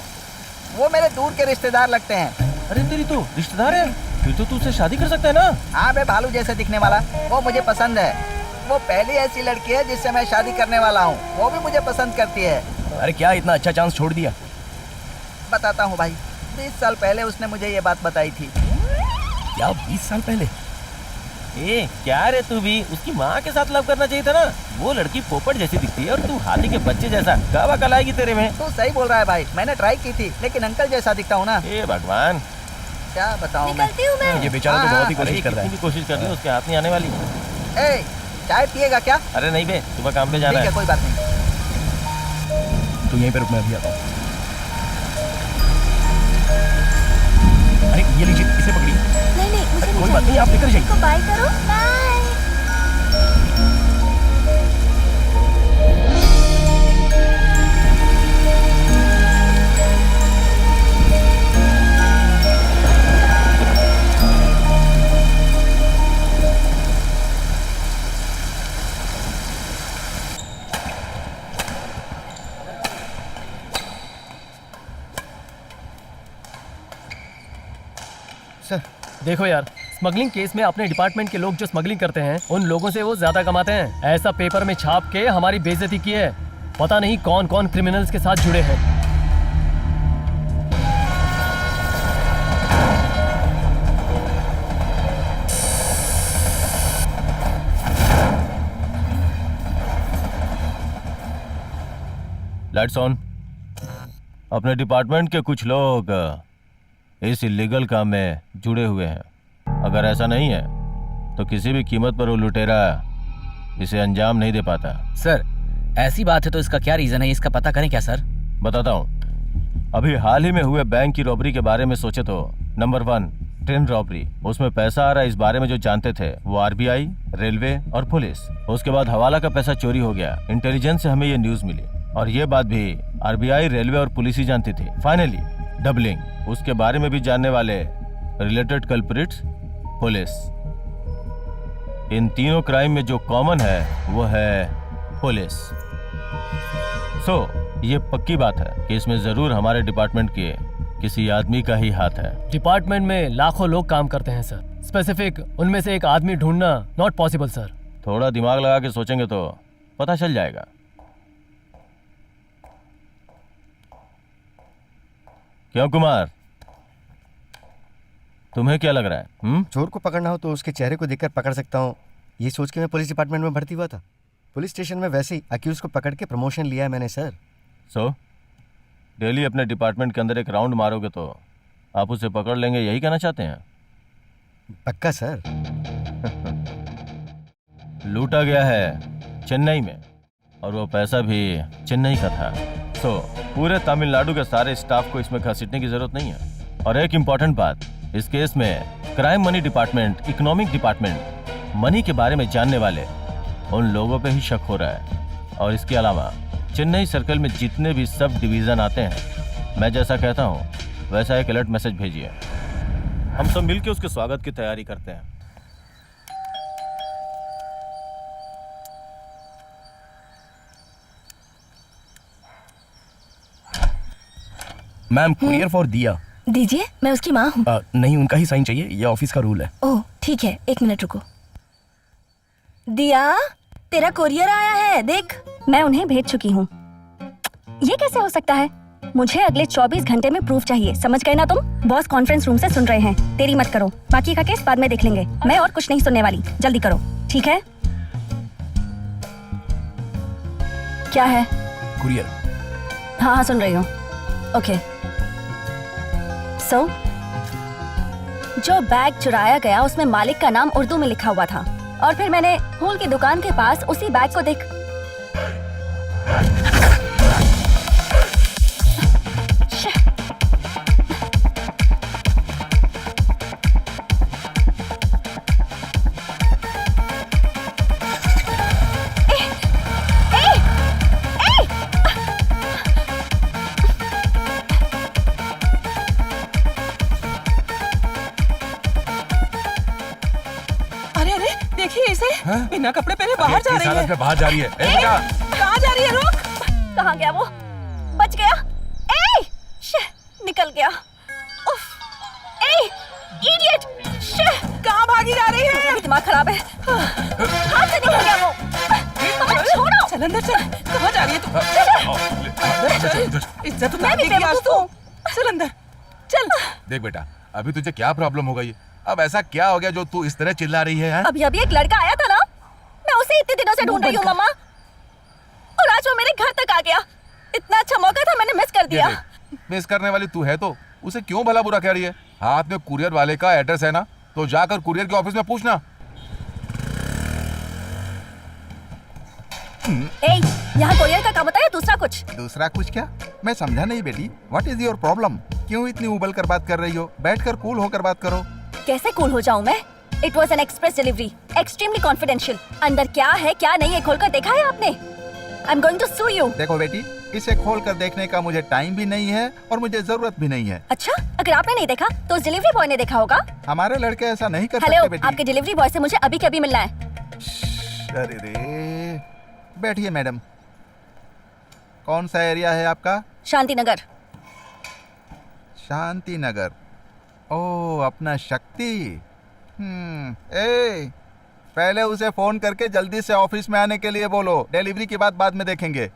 वो मेरे दूर के रिश्तेदार लगते हैं। अरे तेरी तो रिश्तेदार है, फिर तो तू उससे शादी कर सकता है ना? हाँ बे, भालू जैसे दिखने वाला। वो मुझे पसंद है। वो पहली ऐसी लड़की है जिससे मैं शादी करने वाला हूँ। वो भी मुझे पसंद करती है। अरे क्या इतना अच्छा चांस छोड़ दिया? बताता हूँ भाई, 20 साल पहले उसने मुझे ये बात बताई थी। क्या 20 साल पहले? ए, क्या रे तू भी उसकी माँ के साथ लव करना चाहिए था ना। वो लड़की पोपट जैसी दिखती है और तू हाथी के बच्चे जैसा। कब अकल आएगी तेरे में? तू सही बोल रहा है भाई, मैंने ट्राई की थी लेकिन अंकल जैसा दिखता हूँ ना। ए भगवान, क्या बताऊँ मैं। निकलती हूँ मैं। ये बेचारा तो बहुत ही अरे कोशिश कर रहा कितनी है। भी कोशिश कर रही है, उसके हाथ नहीं आने वाली। ए, चाय पिएगा क्या? अरे नहीं बे, सुबह काम पे जाना ठीक है, है। कोई बात नहीं। तू यहीं पे रुक, मैं अभी आता हूँ। अरे ये लीजिए, इसे पकड़िए। नहीं नहीं, मुझे कोई बात नहीं, आप लेकर जाइए। को बाय करो। बाय। सर देखो यार, स्मगलिंग केस में अपने डिपार्टमेंट के लोग जो स्मगलिंग करते हैं उन लोगों से वो ज्यादा कमाते हैं। ऐसा पेपर में छाप के हमारी बेइज्जती की है। पता नहीं कौन कौन क्रिमिनल्स के साथ जुड़े हैं। Lights on. अपने डिपार्टमेंट के कुछ लोग इस इलीगल काम में जुड़े हुए हैं। अगर ऐसा नहीं है तो किसी भी कीमत पर वो लुटेरा इसे अंजाम नहीं दे पाता। सर ऐसी बात है तो इसका क्या रीजन है, इसका पता करें क्या सर? बताता हूँ। अभी हाल ही में हुए बैंक की रॉबरी के बारे में सोचे तो नंबर 1 ट्रेन रॉबरी, उसमें पैसा आ रहा है इस बारे में जो जानते थे वो आरबीआई, रेलवे और पुलिस। उसके बाद हवाला का पैसा चोरी हो गया। इंटेलिजेंस से हमें ये न्यूज मिली और ये बात भी आरबीआई, रेलवे और पुलिस ही जानती थी। फाइनली डबलिंग, उसके बारे में भी जानने वाले रिलेटेड कल्प्रिट्स पुलिस। इन तीनों क्राइम में जो कॉमन है वो है पुलिस। ये पक्की बात है कि इसमें जरूर हमारे डिपार्टमेंट के किसी आदमी का ही हाथ है। डिपार्टमेंट में लाखों लोग काम करते हैं सर, स्पेसिफिक उनमें से एक आदमी ढूंढना नॉट पॉसिबल सर। थोड़ा दिमाग लगा के सोचेंगे तो पता चल जाएगा। क्यों कुमार, तुम्हें क्या लग रहा है? चोर को पकड़ना हो तो उसके चेहरे को देखकर पकड़ सकता हूँ, ये सोच के मैं पुलिस डिपार्टमेंट में भर्ती हुआ था। पुलिस स्टेशन में वैसे ही अक्यूज को पकड़ के प्रमोशन लिया है मैंने सर। सो डेली अपने डिपार्टमेंट के अंदर एक राउंड मारोगे तो आप उसे पकड़ लेंगे, यही कहना चाहते हैं? पक्का सर। लूटा गया है चेन्नई में और वो पैसा भी चेन्नई का था। सो पूरे तमिलनाडु के सारे स्टाफ को इसमें घसीटने की जरूरत नहीं है। और एक इम्पॉर्टेंट बात, इस केस में crime money department, economic department, money के बारे में जानने वाले उन लोगों पे ही शक हो रहा है। और इसके अलावा चेन्नई सर्कल में जितने भी सब डिवीजन आते हैं, मैं जैसा कहता हूँ वैसा एक अलर्ट मैसेज भेजिए। हम सब मिलकर उसके स्वागत की तैयारी करते हैं। मैम, कुरियर फॉर दिया। दीजिए, मैं उसकी माँ हूँ। नहीं, उनका ही साइन चाहिए, ये ऑफिस का रूल है। ओह ठीक है, 1 मिनट रुको। दिया, तेरा कोरियर आया है, देख। मैं उन्हें भेज चुकी हूँ। ये कैसे हो सकता है? मुझे अगले 24 घंटे में प्रूफ चाहिए, समझ गए ना तुम? बॉस कॉन्फ्रेंस रूम से सुन रहे हैं। तेरी मत करो, बाकी का केस बाद में देख लेंगे। मैं और कुछ नहीं सुनने वाली, जल्दी करो, ठीक है? क्या है? कुरियर। हाँ सुन रही हूँ। ओके। सो जो बैग चुराया गया उसमें मालिक का नाम उर्दू में लिखा हुआ था, और फिर मैंने फूल की दुकान के पास उसी बैग को देख। बिना कपड़े पहने बाहर जा रही है। बाहर जा रही है। कहाँ जा रही है? रुक। कहाँ गया वो? बच गया? निकल गया। उफ, इडियट! कहाँ भागी जा रही है? मेरा दिमाग खराब है। हाथ से निकल गया वो। छोड़ो। चल अंदर चल। कहाँ जा रही है तू? इज्जत उतारने की आज तू। चल अंदर चल। देख बेटा, अभी तुझे क्या प्रॉब्लम हो गई? अब ऐसा क्या हो गया जो तू इस तरह चिल्ला रही है? अभी एक लड़का आया था ना, मैं उसे इतने दिनों से ढूंढ रही हूँ मम्मा, और आज वो मेरे घर तक आ गया। इतना अच्छा मौका था, मैंने मिस कर दिया। मिस करने वाली तू है तो उसे क्यों भला बुरा कह रही है? हाथ में कुरियर वाले का एड्रेस है ना, तो जाकर कुरियर के ऑफिस में पूछना। यहाँ कुरियर का काम होता है, दूसरा कुछ? दूसरा कुछ क्या? मैं समझा नहीं बेटी। What is your problem? क्यों इतनी उबल कर बात कर रही हो? बैठकर कूल होकर बात करो। कैसे कूल हो जाऊं मैं? It was an express delivery, extremely confidential. अंदर क्या है क्या नहीं है खोल कर देखा है आपने? I am going to sue you. देखो बेटी, इसे खोल कर देखने का मुझे टाइम भी नहीं है और मुझे जरूरत भी नहीं है। अच्छा, अगर आपने नहीं देखा तो उस डिलीवरी बॉय ने देखा होगा। हमारे लड़के ऐसा नहीं कर सकते बेटी। आपके डिलीवरी बॉय से मुझे अभी के अभी मिलना है। अरे रे, बैठिए मैडम। कौन सा एरिया है आपका? शांति नगर। शांति नगर। ओ, अपना शक्ति। पहले उसे फोन करके जल्दी से ऑफिस में आने के लिए बोलो। डिलीवरी की बात बाद में देखेंगे।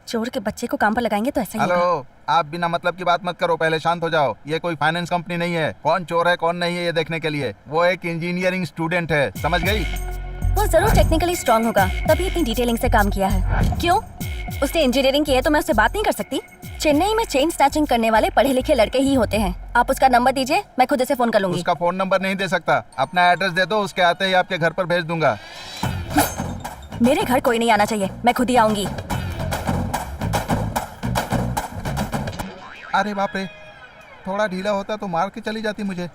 चोर के बच्चे को काम पर लगाएंगे तो ऐसा ही होगा। हेलो, आप बिना मतलब की बात मत करो, पहले शांत हो जाओ। ये कोई फाइनेंस कंपनी नहीं है। कौन चोर है कौन नहीं है ये देखने के लिए। वो एक इंजीनियरिंग स्टूडेंट है, समझ गई? वो जरूर टेक्निकली स्ट्रांग होगा, तभी इतनी डिटेलिंग से काम किया है। क्यों? उसने इंजीनियरिंग की है तो मैं उससे बात नहीं कर सकती? चेन्नई में चेन स्नैचिंग करने वाले पढ़े लिखे लड़के ही होते हैं। आप उसका नंबर दीजिए, मैं खुद से फोन कर लूंगी। उसका फोन नंबर नहीं दे सकता। अपना एड्रेस दे दो, उसके आते ही आपके घर पर भेज दूंगा। मेरे घर कोई नहीं आना चाहिए, मैं खुद ही आऊंगी। अरे बाप रे, थोड़ा ढीला होता तो मार के चली जाती मुझे।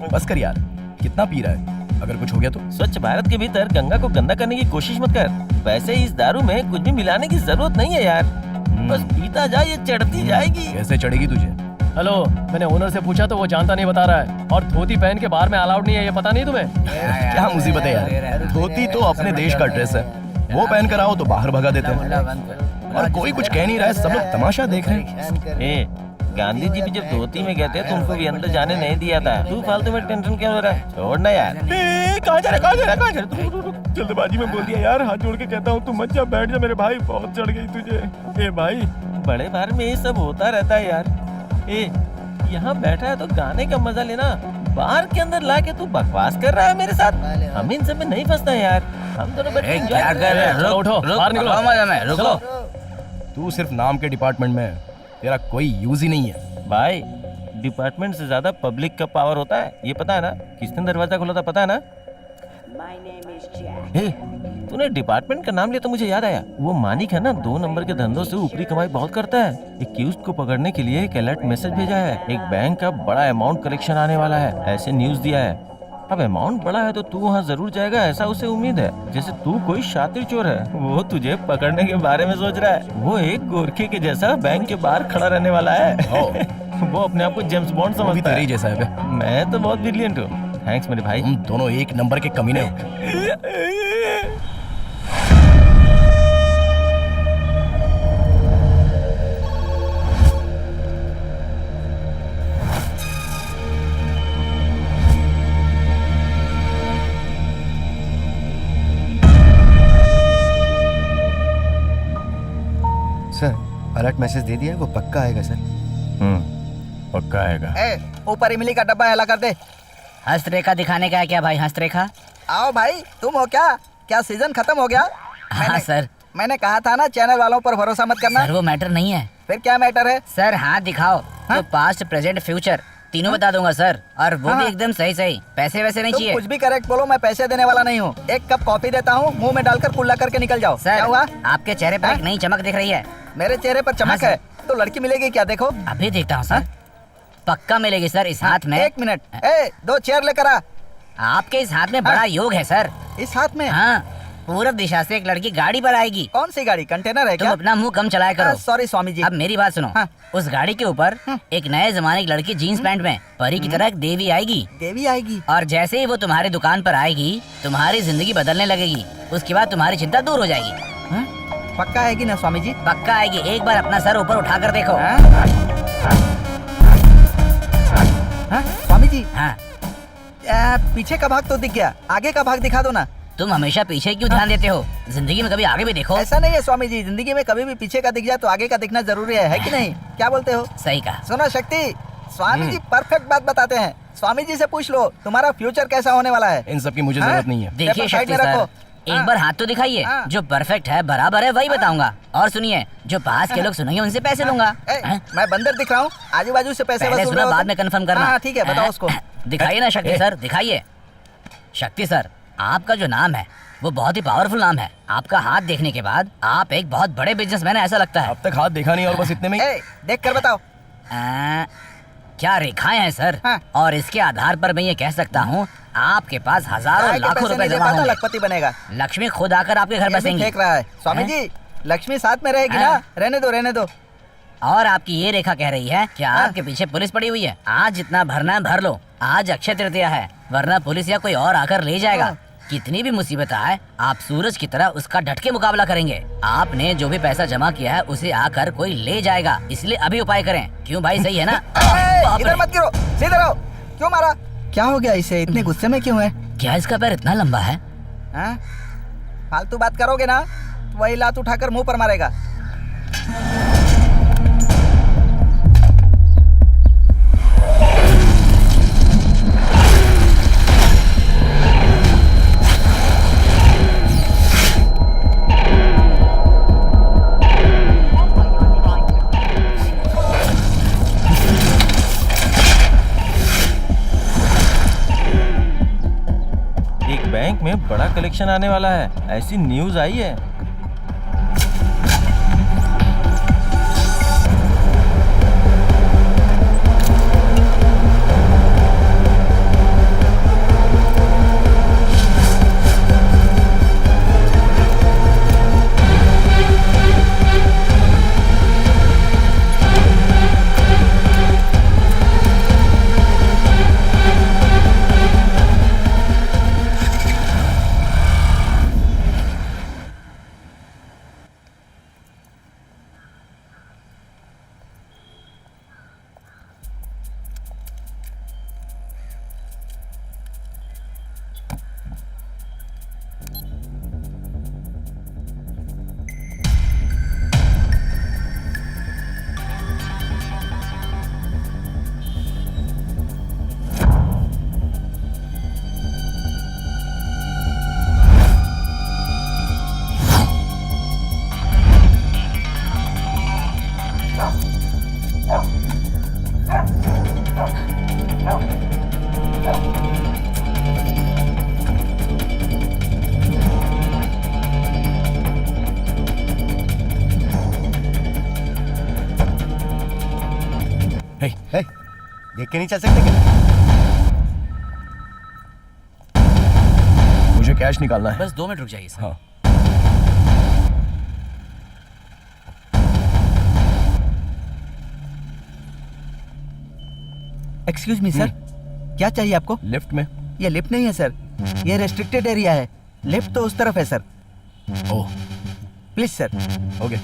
बस कर यार, कितना पी रहा है? अगर कुछ हो गया तो? स्वच्छ भारत के भीतर गंगा को गंदा करने की कोशिश मत कर। वैसे इस दारू में कुछ भी मिलाने की जरूरत नहीं है यार, बस पीता जा, ये चढ़ती जाएगी। कैसे चढ़ेगी तुझे? हेलो, मैंने ओनर से पूछा तो वो जानता नहीं बता रहा है। और धोती पहन के बाहर में अलाउड नहीं है, ये पता नहीं तुम्हें? क्या मुसीबत है यार, धोती तो अपने देश का ड्रेस है, वो पहन कर आओ तो बाहर भगा देते हैं। और कोई कुछ कह नहीं रहा है, सब लोग तमाशा देख रहे हैं। गांधी जी भी जब धोती में गए थे तो उनको भी अंदर जाने नहीं दिया था। तू फालतू में टेंशन क्यों हो रहा है? छोड़ना यार। कहाँ जा रहा है? जल्दबाजी में बोल दिया यार, हाथ जोड़ के कहता हूँ तू मत जा, बैठ जा मेरे भाई, बहुत चढ़ गई तुझे। ए भाई, बड़े बार में ये सब होता रहता है यार। यहाँ बैठा है तो गाने का मजा लेना, बाहर के अंदर लाके तू बकवास कर रहा है मेरे साथ। हम इन सब में नहीं फंसते यार, हम दोनों बैठ के क्या कर रहे हैं? उठो, बाहर निकलो। मजा में रुको। तू सिर्फ नाम के डिपार्टमेंट में है, तेरा कोई यूज ही नहीं है। भाई, डिपार्टमेंट से ज्यादा पब्लिक का पावर होता है, ये पता है ना? किसने दरवाजा खोला था पता है ना? तूने डिपार्टमेंट का नाम लिया तो मुझे याद आया, वो मानिक है ना, 2 नंबर के धंधों से ऊपरी कमाई बहुत करता है। एक्यूज्ड को पकड़ने के लिए एक अलर्ट मैसेज भेजा है, एक बैंक का बड़ा अमाउंट कलेक्शन आने वाला है, ऐसे न्यूज दिया है। अब अमाउंट बड़ा है तो तू वहाँ जरूर जाएगा, ऐसा उसे उम्मीद है। जैसे तू कोई शातिर चोर है, वो तुझे पकड़ने के बारे में सोच रहा है। वो एक गोरखे के जैसा बैंक के बाहर खड़ा रहने वाला है। वो अपने आप को जेम्स बॉन्ड समझता है। जैसा है। मैं तो बहुत ब्रिलियंट हूँ। थैंक्स मेरे भाई। हम दोनों एक नंबर के कमीने हो। सर, अलर्ट मैसेज दे दिया है, वो पक्का आएगा सर। पक्का आएगा। ऊपर इमली का डब्बा हला कर दे। हस्तरेखा दिखाने का है क्या भाई? हस्तरेखा आओ भाई, तुम हो क्या सीजन खत्म हो गया? हाँ सर, मैंने कहा था ना चैनल वालों पर भरोसा मत करना। सर वो मैटर नहीं है। फिर क्या मैटर है? सर हाथ दिखाओ तो पास्ट प्रेजेंट फ्यूचर तीनों बता दूंगा सर, और वो भी एकदम सही सही। पैसे वैसे नहीं चाहिए। कुछ भी करेक्ट बोलो, मैं पैसे देने वाला नहीं हूँ। एक कप कॉफी देता हूँ, मुंह में डालकर कुल्ला करके निकल जाओ। सर क्या हुआ? आपके चेहरे पर एक नई चमक दिख रही है। मेरे चेहरे पर चमक है तो लड़की मिलेगी क्या? देखो अभी देखता हूँ सर। पक्का मिलेगी सर। इस हाथ में। 1 मिनट, 2 चेयर लेकर आ। आपके इस हाथ में बड़ा योग है सर। इस हाथ में? हाँ, पूरब दिशा से एक लड़की गाड़ी पर आएगी। कौन सी गाड़ी? कंटेनर है तुम क्या? अपना मुंह कम चलाया करो। सॉरी स्वामी जी। अब मेरी बात सुनो। उस गाड़ी के ऊपर एक नए जमाने की लड़की जीन्स पैंट में परी की तरह एक देवी आएगी। देवी आएगी? और जैसे ही वो तुम्हारी दुकान पर आएगी, तुम्हारी जिंदगी बदलने लगेगी। उसके बाद तुम्हारी चिंता दूर हो जाएगी। पक्का आएगी ना स्वामी जी? पक्का आएगी। एक बार अपना सर ऊपर उठा कर देखो। स्वामी जी। हाँ, पीछे का भाग तो दिख गया, आगे का भाग दिखा दो ना। तुम हमेशा पीछे क्यों ध्यान देते हो? जिंदगी में कभी आगे भी देखो। ऐसा नहीं है स्वामी जी, जिंदगी में कभी भी पीछे का दिख जाए तो आगे का दिखना जरूरी है कि नहीं? क्या बोलते हो? सही कहा। सुनो शक्ति, स्वामी जी परफेक्ट बात बताते हैं। स्वामी जी से पूछ लो तुम्हारा फ्यूचर कैसा होने वाला है। इन सब की मुझे जरूरत नहीं है। देखिए शक्ति सर, एक बार हाथ तो दिखाइए। जो परफेक्ट है, बराबर है, वही बताऊंगा। और सुनिए, जो पास के लोग सुनेंगे उनसे पैसे लूंगा। मैं बंदर दिख रहा हूँ? आजू बाजू से पैसे वसूल रहे हो? बाद में कंफर्म करना। ठीक है, बताओ उसको। दिखाइए ना शक्ति सर, दिखाइए। शक्ति सर, आपका जो नाम है वो बहुत ही पावरफुल नाम है। आपका हाथ देखने के बाद आप एक बहुत बड़े बिजनेसमैन है ऐसा लगता है। अब तक हाथ देखा नहीं और बस इतने में देख कर बताओ। क्या रेखाएं हैं सर। और इसके आधार पर मैं ये कह सकता हूँ आपके पास हजारों लाखों रुपए जमा होंगे। लखपति बनेगा। लक्ष्मी खुद आकर आपके घर बसेंगी। फेंक रहा है स्वामी जी, लक्ष्मी साथ में रहेगी ना? रहने दो रहने दो। और आपकी ये रेखा कह रही है कि आपके पीछे पुलिस पड़ी हुई है। आज जितना भरना है भर लो, आज अक्षय तृतीया है, वरना पुलिस या कोई और आकर ले जाएगा। कितनी भी मुसीबत आए, आप सूरज की तरह उसका डट के मुकाबला करेंगे। आपने जो भी पैसा जमा किया है उसे आकर कोई ले जाएगा, इसलिए अभी उपाय करें। क्यों भाई, सही है ना? इधर मत गिरो, सीधे रहो। क्यों मारा? क्या हो गया इसे? इतने गुस्से में क्यों है? क्या इसका पैर इतना लंबा है? फालतू बात करोगे ना तो वही लात उठाकर मुंह पर मारेगा। बैंक में बड़ा कलेक्शन आने वाला है, ऐसी न्यूज आई है। देख के नहीं चल सकते क्या? मुझे कैश निकालना है। बस 2 मिनट रुक जाइए सर। हाँ। एक्सक्यूज मी सर, क्या चाहिए आपको? लिफ्ट में। ये लिफ्ट नहीं है सर, ये रेस्ट्रिक्टेड एरिया है। लिफ्ट तो उस तरफ है sir. Oh, please sir. Okay.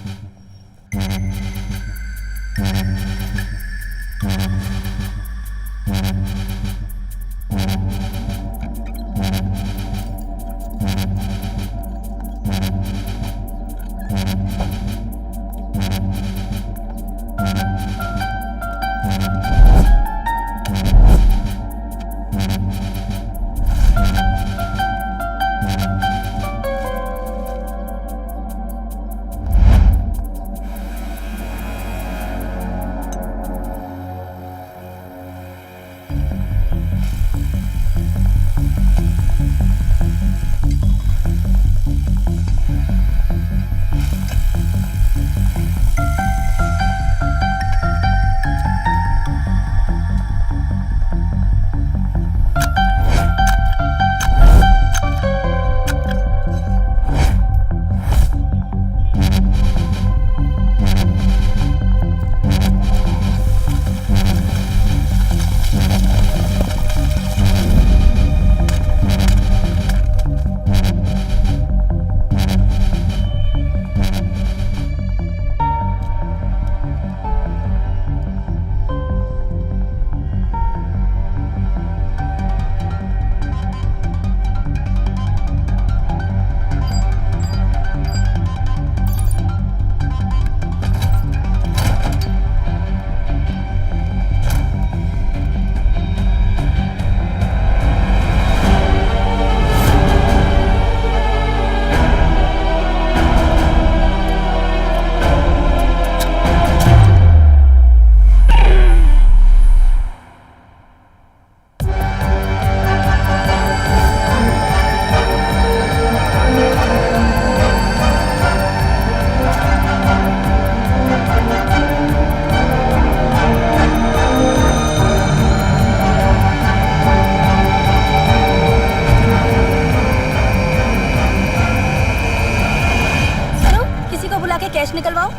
Cash निकलवाओ।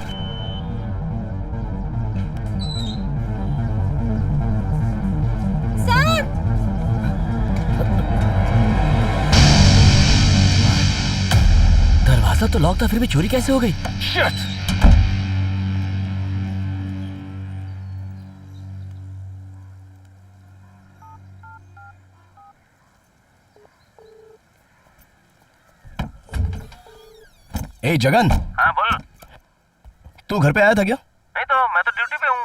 सर! दरवाजा तो लॉक था, फिर भी चोरी कैसे हो गई? ए जगन। हाँ बोल। तू घर पे आया था क्या? नहीं तो मैं तो ड्यूटी पे हूँ।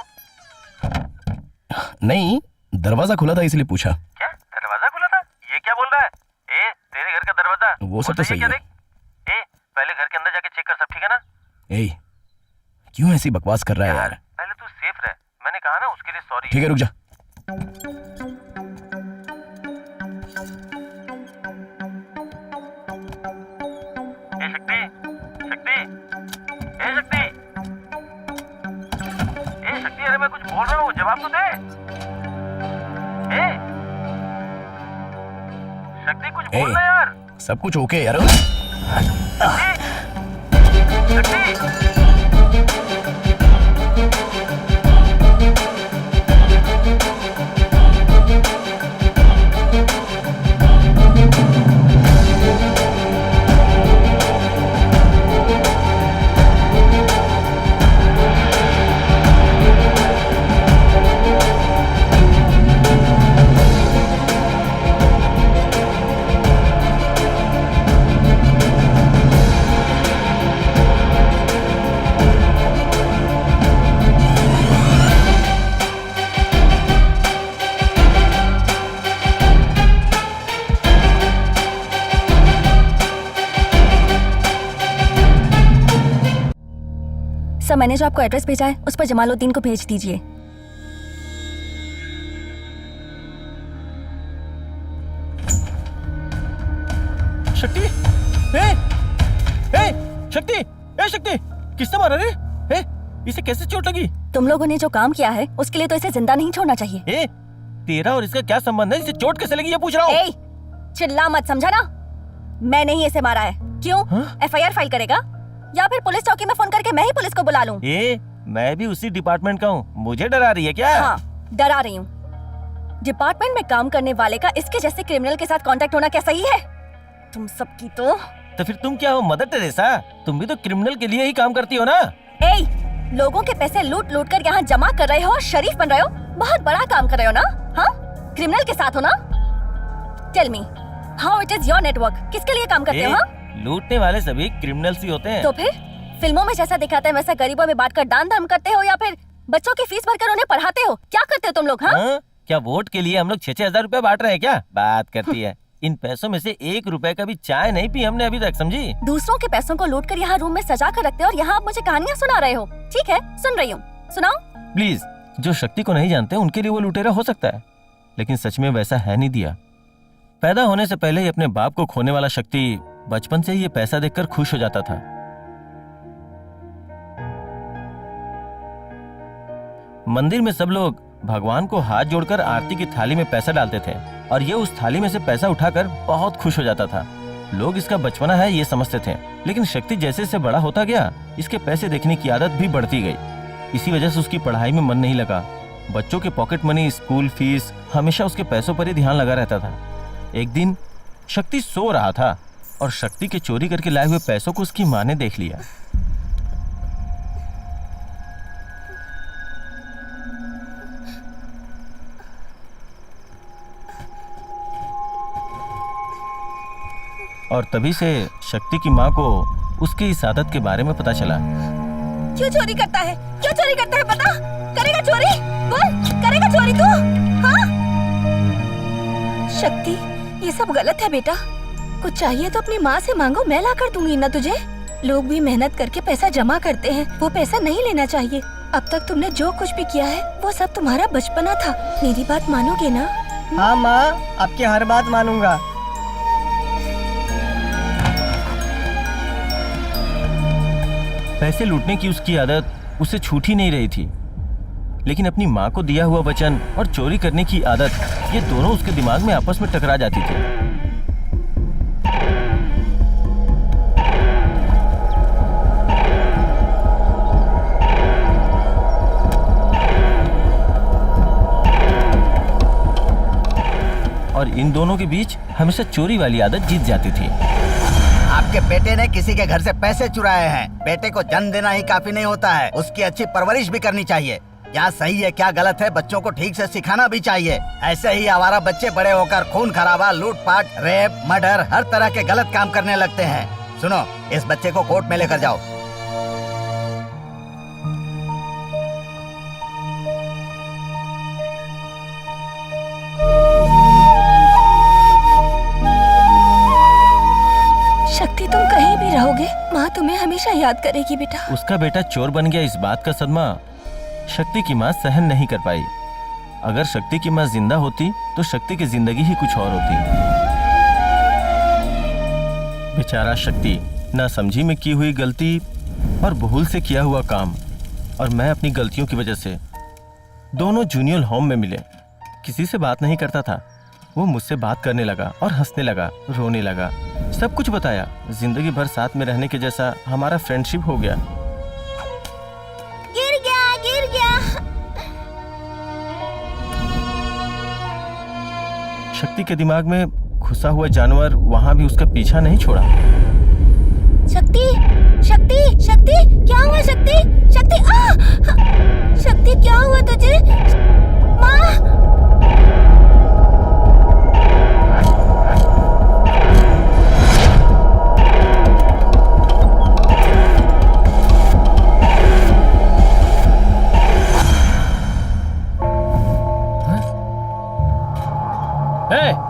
नहीं, दरवाजा खुला था इसलिए पूछा। क्या दरवाजा खुला था? ये क्या बोल रहा है? ए तेरे घर का दरवाजा वो सब तो सही है। ए पहले घर के अंदर जाके चेक कर, सब ठीक है ना? ए क्यों ऐसी बकवास कर रहा है यार? पहले तू सेफ रह, मैंने कहा ना, उसके लिए सॉरी। ठीक है रुक जा। ए शक्ति, शक्ति, ए शक्ति, ए शक्ति, अरे मैं कुछ बोल रहा हूँ, जवाब तो दे। ए शक्ति कुछ बोलना यार। सब कुछ ओके यार। सर, मैंने जो आपको एड्रेस भेजा है उस पर जमालुद्दीन को भेज दीजिए। शक्ति, शक्ति, शक्ति, किसने मारा रे? इसे कैसे चोट लगी? तुम लोगों ने जो काम किया है उसके लिए तो इसे जिंदा नहीं छोड़ना चाहिए। तेरा और इसका क्या संबंध है? इसे चोट कैसे लगी ये पूछ रहा हूँ। चिल्ला मत, समझा ना? मैंने ही इसे मारा है। क्यों? FIR फाइल करेगा या फिर पुलिस चौकी में फोन करके मैं ही पुलिस को बुला लूं? मैं भी उसी डिपार्टमेंट का हूँ, मुझे डरा रही है क्या? हाँ, डरा रही हूँ। डिपार्टमेंट में काम करने वाले का इसके जैसे क्रिमिनल के साथ कांटेक्ट होना क्या सही है? तुम सबकी तो फिर तुम क्या हो, मदर टेरेसा? तुम भी तो क्रिमिनल के लिए ही काम करती हो ना? लोगों के पैसे लूट लूट कर यहाँ जमा कर रहे हो और शरीफ बन रहे हो, बहुत बड़ा काम कर रहे हो ना? हाँ, क्रिमिनल के साथ हो ना? Tell me, how it is your network? किसके लिए काम करते हो? हाँ? लूटने वाले सभी क्रिमिनल्स ही होते हैं। तो फिर फिल्मों में जैसा दिखाते हैं वैसा गरीबों में बांटकर दान धर्म करते हो या फिर बच्चों की फीस भरकर उन्हें पढ़ाते हो? क्या करते हो तुम लोग? हाँ? क्या वोट के लिए हम लोग 6-6 हजार रुपए बांट रहे हैं क्या? बात करती है। इन पैसों में से 1 रुपए का भी चाय नहीं पी हमने अभी तक, समझी? दूसरों के पैसों को लूट कर यहाँ रूम में सजा कर रखते हो और यहाँ आप मुझे कहानियाँ सुना रहे हो। ठीक है, सुन रही हूँ, सुनाओ। प्लीज, जो शक्ति को नहीं जानते उनके लिए वो लुटेरा हो सकता है, लेकिन सच में वैसा है नहीं दिया। पैदा होने से पहले ही अपने बाप को खोने वाला शक्ति बचपन से ही ये पैसा देखकर खुश हो जाता था। मंदिर में सब लोग भगवान को हाथ जोड़कर आरती की थाली में पैसा डालते थे और ये उस थाली में से पैसा उठाकर बहुत खुश हो जाता था। लोग इसका बचपना है ये समझते थे, लेकिन शक्ति जैसे से बड़ा होता गया इसके पैसे देखने की आदत भी बढ़ती गई। इसी वजह से उसकी पढ़ाई में मन नहीं लगा। बच्चों के पॉकेट मनी, स्कूल फीस, हमेशा उसके पैसों पर ही ध्यान लगा रहता था। एक दिन शक्ति सो रहा था और शक्ति के चोरी करके लाए हुए पैसों को उसकी माँ ने देख लिया। और तभी से शक्ति की माँ को उसकी इस आदत के बारे में पता चला। क्यों चोरी करता है? क्यों चोरी करता है? पता करेगा चोरी? बोल, करेगा चोरी तू? हाँ? शक्ति, ये सब गलत है बेटा। कुछ चाहिए तो अपनी माँ से मांगो, मैं ला कर दूंगी ना तुझे। लोग भी मेहनत करके पैसा जमा करते हैं, वो पैसा नहीं लेना चाहिए। अब तक तुमने जो कुछ भी किया है वो सब तुम्हारा बचपना था। मेरी बात मानोगे ना? हाँ माँ, आपकी हर बात मानूंगा। पैसे लूटने की उसकी आदत उसे छूट ही नहीं रही थी, लेकिन अपनी माँ को दिया हुआ वचन और चोरी करने की आदत, ये दोनों उसके दिमाग में आपस में टकरा जाती थी। और इन दोनों के बीच हमेशा चोरी वाली आदत जीत जाती थी। आपके बेटे ने किसी के घर से पैसे चुराए हैं। बेटे को जन्म देना ही काफी नहीं होता है, उसकी अच्छी परवरिश भी करनी चाहिए। क्या सही है क्या गलत है बच्चों को ठीक से सिखाना भी चाहिए। ऐसे ही आवारा बच्चे बड़े होकर खून खराबा, लूटपाट, रेप, मर्डर, हर तरह के गलत काम करने लगते हैं। सुनो, इस बच्चे को कोर्ट में लेकर जाओ। शक्ति, तुम कहीं भी रहोगे, माँ तुम्हें हमेशा याद करेगी बेटा। उसका बेटा चोर बन गया, इस बात का सदमा शक्ति की माँ सहन नहीं कर पाई। अगर शक्ति की माँ जिंदा होती तो शक्ति की जिंदगी ही कुछ और होती। बेचारा शक्ति, ना समझी में की हुई गलती और भूल से किया हुआ काम, और मैं अपनी गलतियों की वजह से दोनों जूनियर होम में मिले। किसी से बात नहीं करता था, वो मुझसे बात करने लगा और हंसने लगा, रोने लगा, सब कुछ बताया। जिंदगी भर साथ में रहने के जैसा हमारा फ्रेंडशिप हो गया। गिर गया, गिर गया। शक्ति के दिमाग में घुसा हुआ जानवर वहां भी उसका पीछा नहीं छोड़ा। शक्ति, शक्ति, शक्ति, क्या हुआ शक्ति? शक्ति, शक्ति क्या हुआ तुझे? माँ!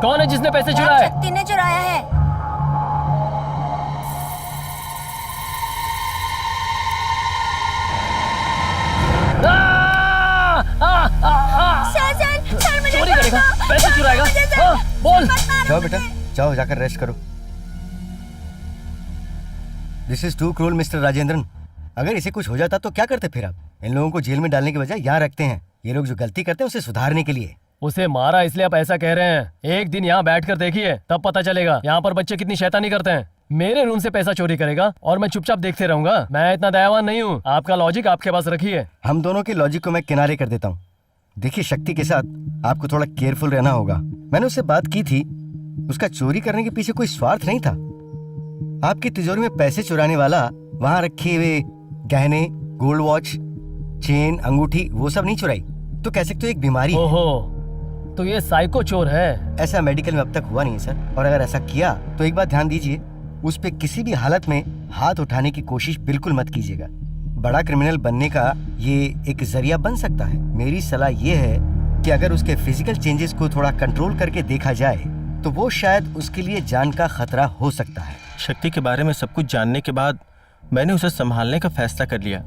कौन है जिसने पैसे चुराए? शक्ति ने चुराया है। सर, मुझे चोरी करेगा, पैसे चुराएगा। बोल। जाओ बेटा, जाओ जाकर रेस्ट करो। This is too cruel mister Rajendran. अगर इसे कुछ हो जाता तो क्या करते फिर आप? इन लोगों को जेल में डालने के बजाय यहाँ रखते हैं। ये लोग जो गलती करते हैं उसे सुधारने के लिए। उसे मारा इसलिए आप ऐसा कह रहे हैं। एक दिन यहाँ बैठकर देखिए, तब पता चलेगा यहाँ पर बच्चे कितनी शैतानी करते हैं। मेरे रूम से पैसा चोरी करेगा और मैं चुपचाप देखते रहूंगा? मैं इतना दयावान नहीं हूँ। आपका लॉजिक आपके पास रखिए। हम दोनों के लॉजिक को मैं किनारे कर देता हूँ। देखिए, शक्ति के साथ आपको थोड़ा केयरफुल रहना होगा। मैंने उससे बात की थी, उसका चोरी करने के पीछे कोई स्वार्थ नहीं था। आपकी तिजोरी में पैसे चुराने वाला वहाँ रखे हुए गहने, गोल्ड वॉच, चेन, अंगूठी वो सब नहीं चुराई तो कह सकते हो एक बीमारी है। ओहो, तो ये साइको चोर है। ऐसा मेडिकल में अब तक हुआ नहीं है सर। और अगर ऐसा किया तो एक बात ध्यान दीजिए, उस पे किसी भी हालत में हाथ उठाने की कोशिश बिल्कुल मत कीजिएगा। बड़ा क्रिमिनल बनने का ये एक जरिया बन सकता है। मेरी सलाह ये है कि अगर उसके फिजिकल चेंजेस को थोड़ा कंट्रोल करके देखा जाए तो वो शायद उसके लिए जान का खतरा हो सकता है। शक्ति के बारे में सब कुछ जानने के बाद मैंने उसे संभालने का फैसला कर लिया।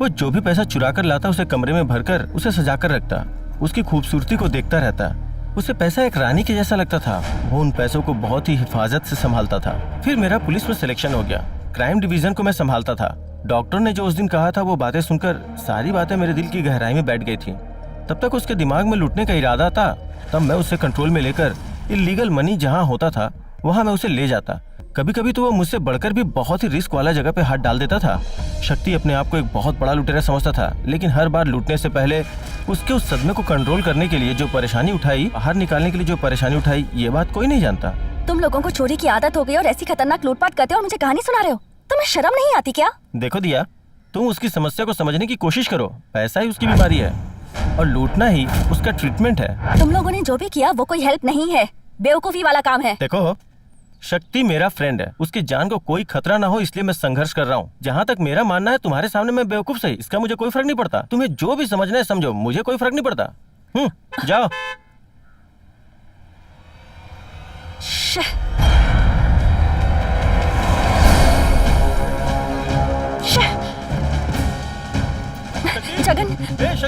वो जो भी पैसा चुरा कर लाता उसे कमरे में भरकर उसे सजा कर रखता, उसकी खूबसूरती को देखता रहता। उसे पैसा एक रानी के जैसा लगता था। वो उन पैसों को बहुत ही हिफाजत से संभालता था। फिर मेरा पुलिस में सिलेक्शन हो गया। क्राइम डिवीजन को मैं संभालता था। डॉक्टर ने जो उस दिन कहा था वो बातें सुनकर सारी बातें मेरे दिल की गहराई में बैठ गई थी। तब तक उसके दिमाग में लूटने का इरादा था। तब मैं उसे कंट्रोल में लेकर इलीगल मनी जहाँ होता था वहाँ मैं उसे ले जाता। कभी कभी तो वो मुझसे बढ़कर भी बहुत ही रिस्क वाला जगह पे हाथ डाल देता था। शक्ति अपने आप को एक बहुत बड़ा लुटेरा समझता था, लेकिन हर बार लूटने से पहले उसके उस सदमे को कंट्रोल करने के लिए जो परेशानी उठाई, बाहर निकालने के लिए जो परेशानी उठाई, ये बात कोई नहीं जानता। तुम लोगों को चोरी की आदत हो गई और ऐसी खतरनाक लूटपाट करते हो और मुझे कहानी सुना रहे हो। तुम्हें शर्म नहीं आती क्या? देखो दिया, तुम उसकी समस्या को समझने की कोशिश करो। पैसा ही उसकी बीमारी है और लूटना ही उसका ट्रीटमेंट है। तुम लोगों ने जो भी किया वो कोई हेल्प नहीं है, बेवकूफी वाला काम है। देखो, शक्ति मेरा फ्रेंड है, उसकी जान को कोई खतरा ना हो इसलिए मैं संघर्ष कर रहा हूँ। जहाँ तक मेरा मानना है, तुम्हारे सामने मैं बेवकूफ सही, इसका मुझे कोई फर्क नहीं पड़ता। तुम्हें जो भी समझना है समझो, मुझे कोई फर्क नहीं पड़ता। जाओ। जगन,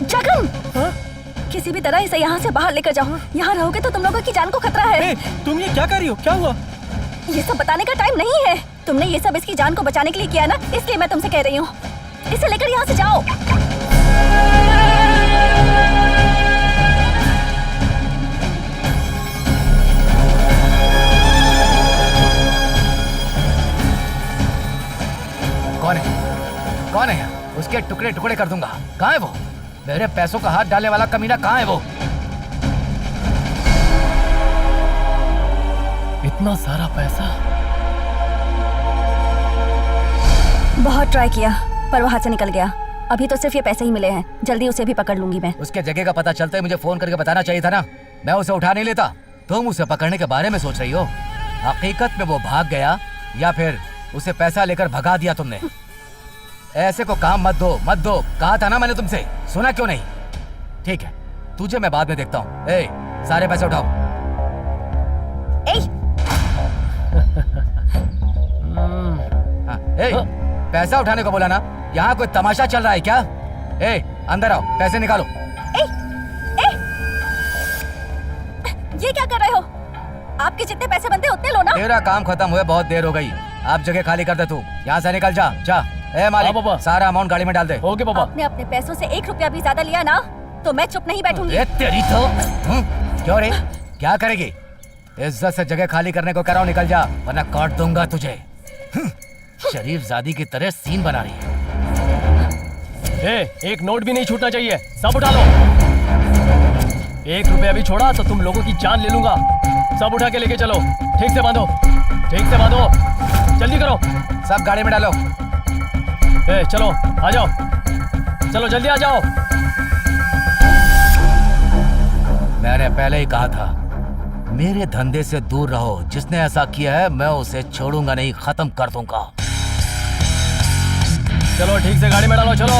जगन, किसी भी तरह इसे यहाँ से बाहर लेकर जाओ। यहाँ रहोगे तो तुम लोगों की जान को खतरा है। तुम ये क्या कर रही हो? क्या हुआ? ये सब बताने का टाइम नहीं है। तुमने ये सब इसकी जान को बचाने के लिए किया ना, इसलिए मैं तुमसे कह रही हूँ, इसे लेकर यहाँ से जाओ। कौन है? कौन है? उसके टुकड़े टुकड़े कर दूंगा। कहाँ है वो? मेरे पैसों का हाथ डालने वाला कमीना कहाँ है वो? इतना सारा पैसा। बहुत ट्राई किया पर वो हाथ से निकल गया। अभी तो सिर्फ ये पैसे ही मिले हैं, जल्दी उसे भी पकड़ लूंगी मैं। उसके जगह का पता चलता है मुझे फोन करके बताना चाहिए था ना। मैं उसे उठा नहीं लेता। तुम उसे पकड़ने के बारे में सोच रही हो। हकीकत में वो भाग गया या फिर उसे पैसा लेकर भगा दिया तुमने। ऐसे को काम मत दो, मत दो। कहा था ना मैंने तुमसे, सुना क्यों नहीं? ठीक है, तुझे मैं बाद में देखता हूँ। ए, सारे पैसे उठाओ। ए, पैसा उठाने को बोला ना। यहाँ कोई तमाशा चल रहा है क्या? ए, अंदर आओ, पैसे निकालो। ये क्या कर रहे हो? आपके जितने पैसे बनते उतने लो ना। तेरा काम खत्म हुए बहुत देर हो गई। आप जगह खाली कर दे। तू यहाँ से निकल जा। जा। ए मालिक, सारा अमाउंट गाड़ी में डाल दे। ओके पापा। आपने अपने पैसों से 1 रुपया भी ज्यादा लिया ना तो मैं चुप नहीं बैठूंगी। तेरी तो क्यों रे? क्या करेगी? इज्जत से जगह खाली करने को कह रहा हूँ, निकल जा वरना काट दूंगा तुझे। शरीफजादी की तरह सीन बना रही है। एक नोट भी नहीं छूटना चाहिए, सब उठा लो। 1 रुपया भी छोड़ा तो तुम लोगों की जान ले लूंगा। सब उठा के लेके चलो। ठीक से बांधो, ठीक से बांधो, जल्दी करो। सब गाड़ी में डालो। चलो आ जाओ, चलो जल्दी आ जाओ। मैंने पहले ही कहा था, मेरे धंधे से दूर रहो। जिसने ऐसा किया है मैं उसे छोड़ूंगा नहीं, खत्म कर दूंगा। चलो ठीक से गाड़ी में डालो, चलो।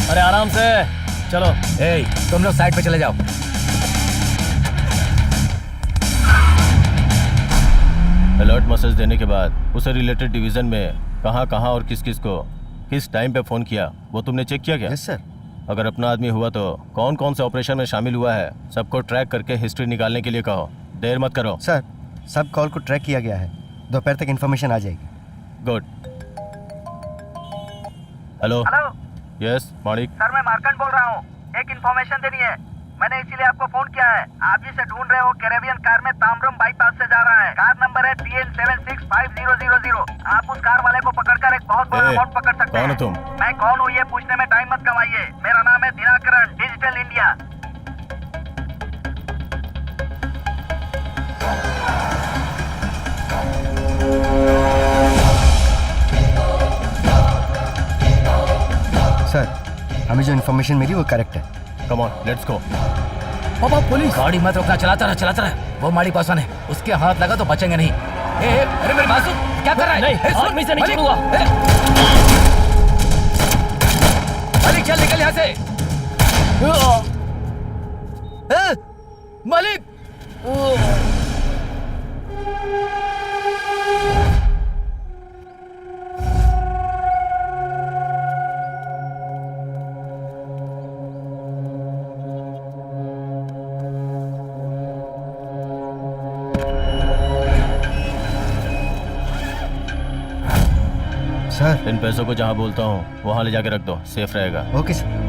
अरे आराम से चलो। ए, तुम लोग साइड पे चले जाओ। अलर्ट मैसेज देने के बाद उसे रिलेटेड डिवीजन में कहाँ और किस को किस टाइम पे फोन किया वो तुमने चेक किया क्या? Yes sir. अगर अपना आदमी हुआ तो कौन से ऑपरेशन में शामिल हुआ है सबको ट्रैक करके हिस्ट्री निकालने के लिए कहो। देर मत करो। सर, सब कॉल को ट्रैक किया गया है। दोपहर तक इन्फॉर्मेशन आ जाएगी। गुड। हेलो हेलो यस माणिक। सर, मैं मार्कंड बोल रहा हूँ। एक इन्फॉर्मेशन देनी है, मैंने इसीलिए आपको फोन किया है। आप जिसे ढूंढ रहे हो कैरेबियन कार में ताम्रम बाईपास से जा रहा है। कार नंबर है TN765000। आप उस कार वाले को पकड़कर एक बहुत बड़ा अमाउंट पकड़ सकते कौन हैं। हो तुम? मैं कौन हूँ ये पूछने में टाइम मत गवाइए। मेरा नाम है दिनाकरण, डिजिटल इंडिया। सर, हमें जो इन्फॉर्मेशन मिली वो करेक्ट है। Come on let's go. पापा पुलिस! गाड़ी मत रोकना, चलाता रहा। वो माड़ी पासवान है, उसके हाथ लगा तो बचेंगे नहीं। अरे मेरे बात सुन, क्या कर रहा है? नहीं, हाथ में से नहीं छोड़ूंगा। मालिक चल निकल यहाँ से। मालिक! सर, इन पैसों को जहाँ बोलता हूँ वहाँ ले जाके रख दो, सेफ रहेगा। Okay sir.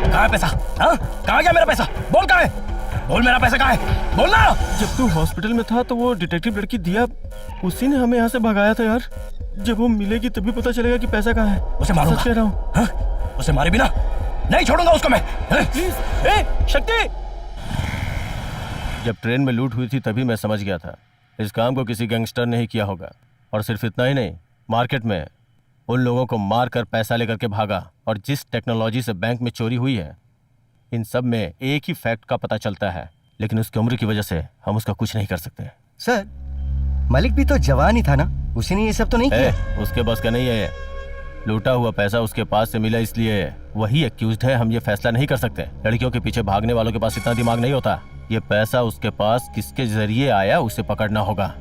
कहाँ है पैसा? हाँ, कहाँ गया मेरा पैसा? बोल कहाँ है? बोल मेरा पैसा कहाँ है? बोल ना। जब तू हॉस्पिटल में था तो वो डिटेक्टिव लड़की दिया, उसी ने हमें यहाँ से भगाया था यार। जब वो मिलेगी तभी पता चलेगा कि पैसा कहाँ है। उसे मारूंगा। सच कह रहा हूँ। हाँ? उसे मारे बिना नहीं छोड़ूंगा उसको मैं। प्लीज। ए शक्ति! जब ट्रेन में लूट हुई थी तभी मैं समझ गया था इस काम को किसी गैंगस्टर ने ही किया होगा। और सिर्फ इतना ही नहीं, मार्केट में उन लोगों को मार कर पैसा लेकर के भागा। और जिस टेक्नोलॉजी से बैंक में चोरी हुई है, इन सब में एक ही फैक्ट का पता चलता है, लेकिन उसकी उम्र की वजह से हम उसका कुछ नहीं कर सकते। सर, मलिक भी तो जवान ही था ना, उसी ने ये सब तो नहीं किया। उसके बस का नहीं है ये। लूटा हुआ पैसा उसके पास से मिला इसलिए वही एक्यूज्ड है। हम ये फैसला नहीं कर सकते। लड़कियों के पीछे भागने वालों के पास इतना दिमाग नहीं होता। ये पैसा उसके पास किसके जरिए आया उसे पकड़ना होगा।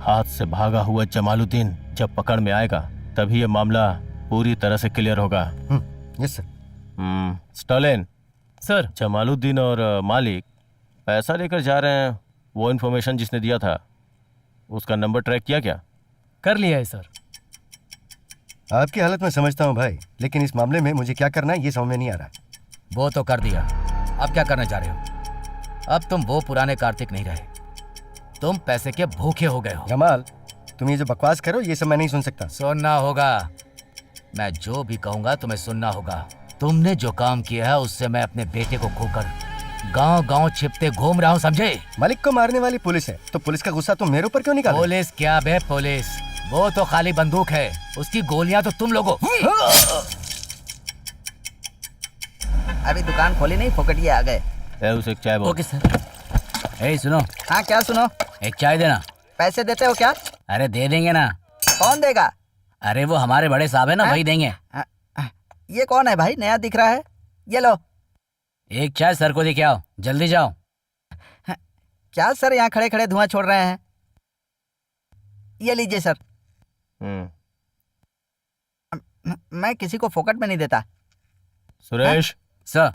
हाथ से भागा हुआ जमालुद्दीन जब पकड़ में आएगा तभी ये मामला पूरी तरह से क्लियर होगा। Yes sir. Stalin sir, Jamaluddin और मालिक पैसा लेकर जा रहे हैं। वो इन्फॉर्मेशन जिसने दिया था उसका नंबर ट्रैक किया क्या? कर लिया है सर। आपकी हालत में समझता हूँ भाई, लेकिन इस मामले में मुझे क्या करना है ये समझ में नहीं आ रहा। वो तो कर दिया, अब क्या करना चाह रहे हो? अब तुम वो पुराने कार्तिक नहीं रहे, तुम पैसे के भूखे हो गए हो। जमाल, तुम ये जो बकवास करो ये सब मैं नहीं सुन सकता। सुनना होगा। मैं जो भी कहूंगा तुम्हें सुनना होगा। तुमने जो काम किया है उससे मैं अपने बेटे को खोकर गांव-गांव छिपते घूम रहा हूँ, समझे? मलिक को मारने वाली पुलिस है, तो पुलिस का गुस्सा तुम मेरे ऊपर क्यों निकाल? पुलिस क्या बे पुलिस, वो तो खाली बंदूक है, उसकी गोलियां तो तुम लोगों। अभी दुकान खोली नहीं, फोकटिए आ गए। उसे एक चाय बोल। Okay sir. ए सुनो। हाँ क्या सुनो? एक चाय देना। पैसे देते हो क्या? अरे दे देंगे ना। कौन देगा? अरे वो हमारे बड़े साहब है ना, वही देंगे। ये कौन है भाई, नया दिख रहा है? ये लो। एक चाय सर को लेके आओ, जल्दी जाओ। क्या सर यहाँ खड़े खड़े धुआं छोड़ रहे हैं? ये लीजिए सर। मैं किसी को फोकट में नहीं देता। सुरेश सर,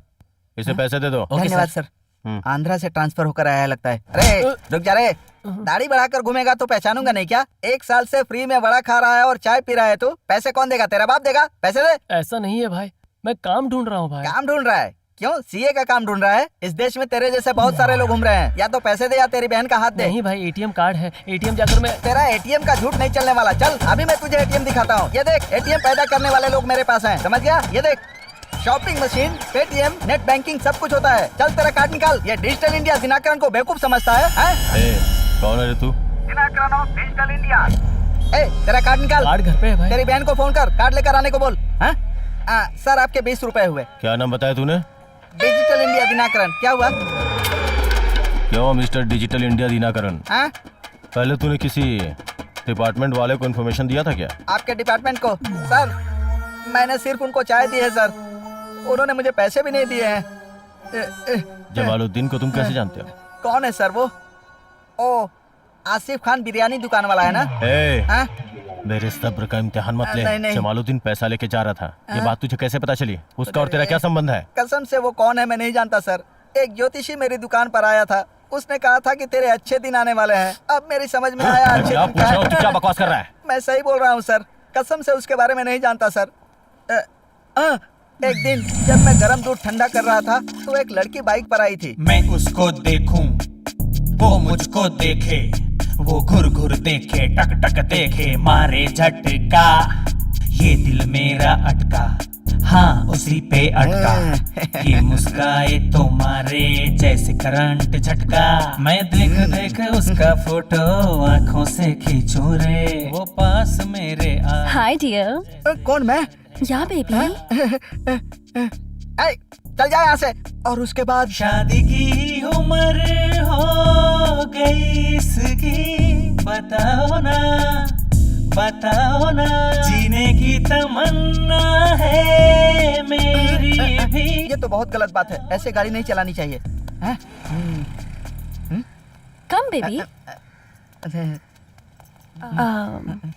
इसे पैसे दे दो। धन्यवाद सर। आंध्रा से ट्रांसफर होकर आया लगता है। अरे रुक जा रे, दाढ़ी बढ़ाकर घूमेगा तो पहचानूंगा नहीं क्या? 1 साल से फ्री में वड़ा खा रहा है और चाय पी रहा है। तू पैसे कौन देगा? तेरा बाप देगा? पैसे दे। ऐसा नहीं है भाई, मैं काम ढूंढ रहा हूँ भाई। काम ढूंढ रहा है? क्यों, सीए का काम ढूंढ रहा है? इस देश में तेरे जैसे बहुत सारे लोग घूम रहे हैं। या तो पैसे दे या तेरी बहन का हाथ दे। नहीं भाई, एटीएम कार्ड है, एटीएम जाकर मैं। तेरा एटीएम का झूठ नहीं चलने वाला। चल अभी मैं तुझे एटीएम दिखाता हूँ। ये देख, एटीएम पैदा करने वाले लोग मेरे पास हैं, समझ गया? ये देख, shopping machine, Paytm, net banking सब कुछ होता है। चल तेरा कार्ड निकाल। ये डिजिटल इंडिया दिनाकरण को बेवकूफ समझता है? कौन है रे तू? Dinakaran of digital India. तेरा कार्ड निकाल। कार्ड घर पे है भाई। तेरी बहन को फोन कर, कार्ड लेकर आने को बोल। सर आपके 20 रुपए हुए। क्या नाम बताया तूने? Digital India Dinakaran. क्या हुआ? क्यों मिस्टर डिजिटल इंडिया दिनाकरण? हाँ? पहले तूने किसी डिपार्टमेंट वाले को इन्फॉर्मेशन दिया था क्या? आपके डिपार्टमेंट को? सर मैंने सिर्फ उनको चाय दी है सर, उन्होंने मुझे पैसे भी नहीं दिए हैं। जमालुद्दीन को तुम कैसे जानते हो? कौन है सर वो? ओ आसिफ खान बिरयानी दुकान वाला है ना? हाँ? मेरे सब्र का इम्तिहान मत ले। नहीं। जमालुद्दीन पैसा लेके जा रहा था, ये बात तुझे कैसे पता चली? उसका और तेरा क्या संबंध है? कसम से वो कौन है मैं नहीं जानता सर। एक ज्योतिषी मेरी दुकान पर आया था, उसने कहा था कि तेरे अच्छे दिन आने वाले हैं। अब मेरी समझ में आया अच्छे क्या दिन पूछ रहा हूँ? तू क्या बकवास कर रहा है? मैं सही बोल रहा हूँ सर, कसम से उसके बारे में नहीं जानता सर। एक दिन जब मैं गर्म दूध ठंडा कर रहा था तो एक लड़की बाइक पर आई थी। मैं उसको देखूं, वो मुझको देखे, वो घुर घुर देखे, टक टक देखे, मारे झटका, ये दिल मेरा अटका, हाँ उसी पे अटका, ये मुस्काए तो मारे जैसे करंट झटका, मैं देख देख उसका फोटो आंखों से खींचूं रे, वो पास मेरे आ। Hi dear. कौन मैं? या बेबी। चल जा यहाँ से। और उसके बाद शादी की उम्र हो गई इसकी, बताओ ना, जीने की तमन्ना है मेरी भी। ये तो बहुत गलत बात है, ऐसे गाड़ी नहीं चलानी चाहिए। Come baby.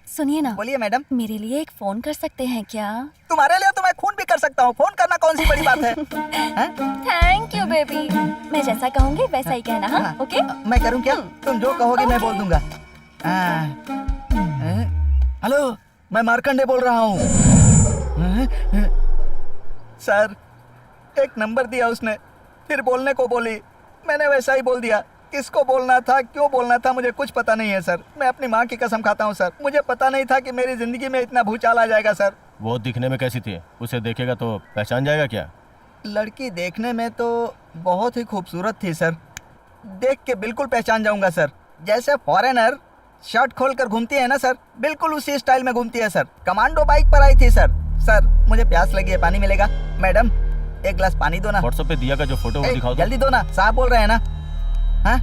सुनिए ना। बोलिए मैडम। मेरे लिए एक फोन कर सकते हैं क्या? तुम्हारे लिए तो मैं खून भी कर सकता हूँ, फोन करना कौन सी बड़ी बात है? Thank you baby. मैं जैसा कहूँगी वैसा ही कहना। हाँ ओके। मैं करूँ क्या? तुम जो कहोगी मैं बोल दूंगा। हेलो, मैं मार्कंडे बोल रहा हूँ। सर एक नंबर दिया उसने, फिर बोलने को बोली, मैंने वैसा ही बोल दिया। किसको बोलना था, क्यों बोलना था, मुझे कुछ पता नहीं है सर। मैं अपनी माँ की कसम खाता हूँ सर, मुझे पता नहीं था कि मेरी जिंदगी में इतना भूचाल आ जाएगा सर। वो दिखने में कैसी थी? उसे देखेगा तो पहचान जाएगा क्या? लड़की देखने में तो बहुत ही खूबसूरत थी सर, देख के बिल्कुल पहचान जाऊंगा सर। जैसे फॉरेनर शर्ट खोलकर घूमती है ना सर, बिल्कुल उसी स्टाइल में घूमती है सर। कमांडो बाइक पर आई थी सर। सर मुझे प्यास लगी है, पानी मिलेगा? मैडम एक गिलास पानी दो ना। व्हाट्सएप पे दिया का जो फोटो वो दिखाओ। जल्दी दो ना, साहब बोल रहे हैं ना। हाँ?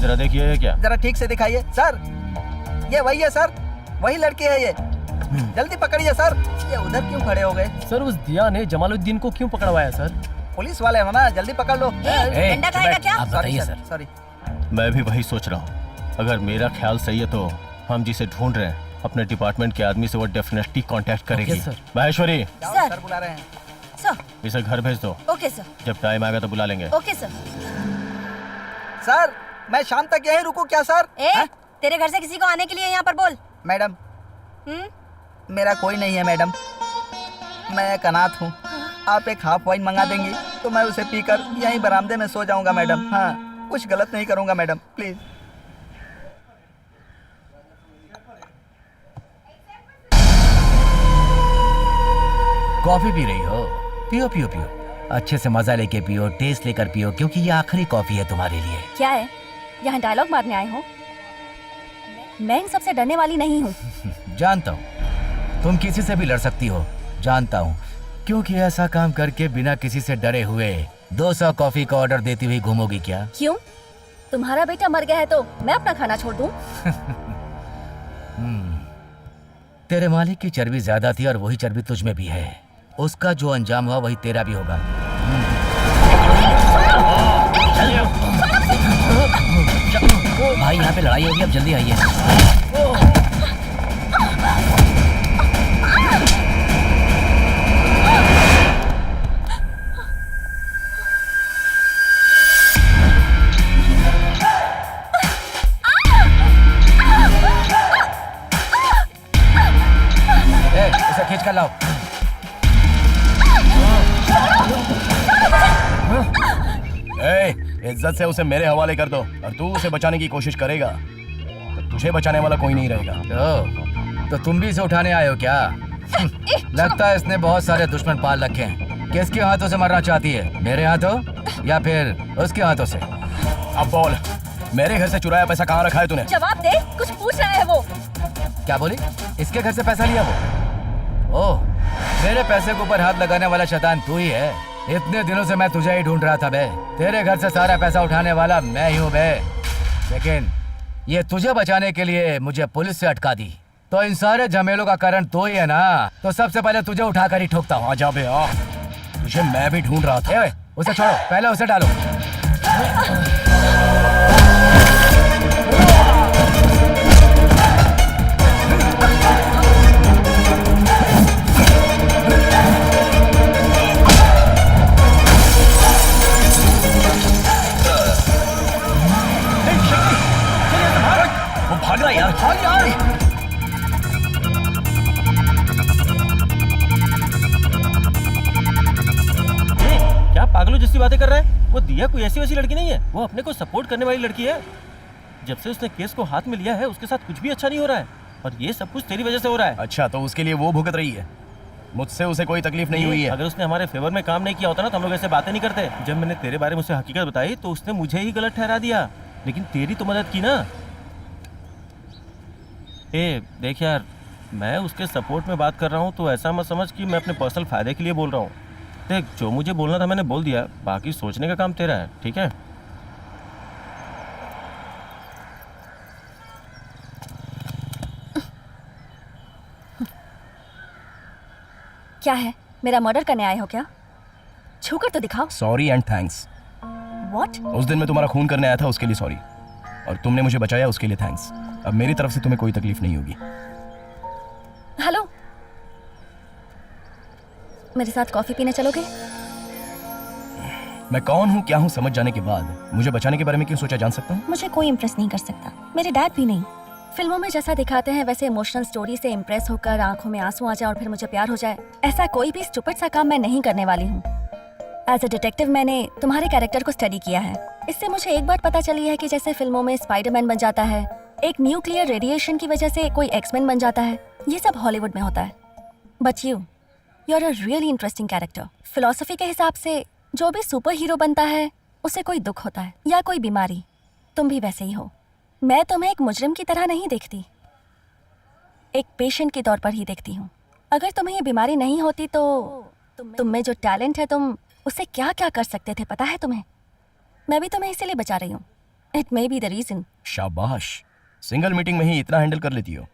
जरा देखिए क्या। जरा ठीक से दिखाइए सर। ये वही है सर, वही लड़की है ये। जल्दी पकड़िए सर। ये उधर क्यों खड़े हो गए? सर उस दिया ने जमालुद्दीन को क्यों पकड़वाया सर? पुलिस वाले हो ना, जल्दी पकड़ लो। डंडा खाएगा क्या? आप बताइए सर। सॉरी। मैं भी वही सोच रहा हूँ। अगर मेरा ख्याल सही है तो हम जिसे ढूंढ रहे हैं अपने डिपार्टमेंट के आदमी से वो डेफिनेटली कांटेक्ट करेगी। महेश्वरी सर बुला रहे हैं। सर इसे घर भेज दो। Okay sir. जब टाइम आएगा तो बुला लेंगे। Okay sir. सर मैं शाम तक यहीं रुकूं क्या सर? तेरे घर से किसी को आने के लिए यहाँ पर बोल। मैडम मेरा कोई नहीं है मैडम, मैं एक अनाथ हूँ। आप एक हाफ वाइन मंगा देंगी तो मैं उसे पीकर यहीं बरामदे में सो जाऊंगा मैडम। हाँ कुछ गलत नहीं करूंगा मैडम, प्लीज। कॉफी पी रही हो? पियो पियो पियो, अच्छे से मजा लेके पियो, टेस्ट लेकर पियो, क्योंकि ये आखिरी कॉफी है तुम्हारे लिए। क्या है, यहाँ डायलॉग मारने आए हो? मैं इन सबसे डरने वाली नहीं हूँ। जानता हूँ तुम किसी से भी लड़ सकती हो, जानता हूँ, क्योंकि ऐसा काम करके बिना किसी से डरे हुए 200 कॉफी का ऑर्डर देती हुई घूमोगी क्या? क्यों? तुम्हारा बेटा मर गया है तो मैं अपना खाना छोड़ दूँ? तेरे मालिक की चर्बी ज्यादा थी और वही चर्बी तुझ में भी है। उसका जो अंजाम हुआ वही तेरा भी होगा। भाई यहाँ पे लड़ाई होगी, अब जल्दी आइए। इसे खींच कर लाओ। इज्जत से उसे मेरे हवाले कर दो, और तू उसे बचाने की कोशिश करेगा तो तुझे बचाने वाला कोई नहीं रहेगा। तो तुम भी इसे उठाने आए हो क्या? लगता है इसने बहुत सारे दुश्मन पाल रखे हैं। किसके हाथों से मरना चाहती है, मेरे हाथों या फिर उसके हाथों से? अब बोल, मेरे घर से चुराया पैसा कहाँ रखा है तूने? जवाब दे, कुछ पूछ रहा है वो। क्या बोली? इसके घर से पैसा लिया वो? ओह, मेरे पैसे के ऊपर हाथ लगाने वाला शैतान तू ही है। इतने दिनों से मैं तुझे ही ढूंढ रहा था बे। तेरे घर से सारा पैसा उठाने वाला मैं ही हूँ बे। लेकिन ये तुझे बचाने के लिए मुझे पुलिस से अटका दी। तो इन सारे झमेलों का कारण तू ही है ना। तो सबसे पहले तुझे उठाकर ही ठोकता हूँ। जा बे आ, तुझे मैं भी ढूंढ रहा था। उसे छोड़ो, पहले उसे डालो। वो भाग रहा है यार, भाग यार। क्या पागलों जैसी बातें कर रहा है? वो दिया कोई ऐसी वैसी लड़की नहीं है, वो अपने को सपोर्ट करने वाली लड़की है। जब से उसने केस को हाथ में लिया है उसके साथ कुछ भी अच्छा नहीं हो रहा है, और ये सब कुछ तेरी वजह से हो रहा है। अच्छा, तो उसके लिए वो भुगत रही है, मुझसे उसे कोई तकलीफ नहीं हुई है। अगर उसने हमारे फेवर में काम नहीं किया होता ना तो हम लोग ऐसे बातें नहीं करते। जब मैंने तेरे बारे में उसे हकीकत बताई तो उसने मुझे ही गलत ठहरा दिया, लेकिन तेरी तो मदद की ना। ए देख यार, मैं उसके सपोर्ट में बात कर रहा हूँ तो ऐसा मत समझ कि मैं अपने पर्सनल फायदे के लिए बोल रहा हूँ। देख, जो मुझे बोलना था मैंने बोल दिया, बाकी सोचने का काम तेरा है, ठीक है? क्या है, मेरा मर्डर करने आए हो क्या? छूकर तो दिखाओ। Sorry and thanks. व्हाट? उस दिन मैं तुम्हारा खून करने आया था, उसके लिए सॉरी, और तुमने मुझे बचाया उसके लिए थैंक्स। अब मेरी तरफ से तुम्हें कोई तकलीफ नहीं होगी। हेलो, मेरे साथ कॉफी पीने चलोगे? मैं कौन हूँ क्या हूँ समझ जाने के बाद मुझे बचाने के बारे में क्यों सोचा जान सकता हूँ? मुझे कोई इम्प्रेस नहीं कर सकता, मेरे डैड भी नहीं। फिल्मों में जैसा दिखाते हैं वैसे इमोशनल स्टोरी से इम्प्रेस होकर आंखों में आंसू आ जाए और फिर मुझे प्यार हो जाए, ऐसा कोई भी स्टूपिड सा काम मैं नहीं करने वाली हूँ। एज अ डिटेक्टिव मैंने तुम्हारे कैरेक्टर को स्टडी किया है। इससे मुझे एक बात पता चली है कि जैसे फिल्मों में स्पाइडरमैन बन जाता है, एक न्यूक्लियर रेडिएशन की वजह से कोई एक्समैन बन जाता है, ये सब हॉलीवुड में होता है। But you are a really interesting character. Philosophy के हिसाब से जो भी सुपर हीरो बनता है उसे कोई दुख होता है या कोई बीमारी, तुम भी वैसे ही हो। मैं तुम्हें एक मुजरिम की तरह नहीं देखती, एक पेशेंट के तौर पर ही देखती हूँ। अगर तुम्हें ये बीमारी नहीं होती तो तुम में जो टैलेंट है तुम उससे क्या क्या कर सकते थे, पता है तुम्हें? मैं भी तुम्हें इसीलिए बचा रही हूँ। It may be the reason. शाबाश, सिंगल मीटिंग में ही इतना हैंडल कर लेती हो।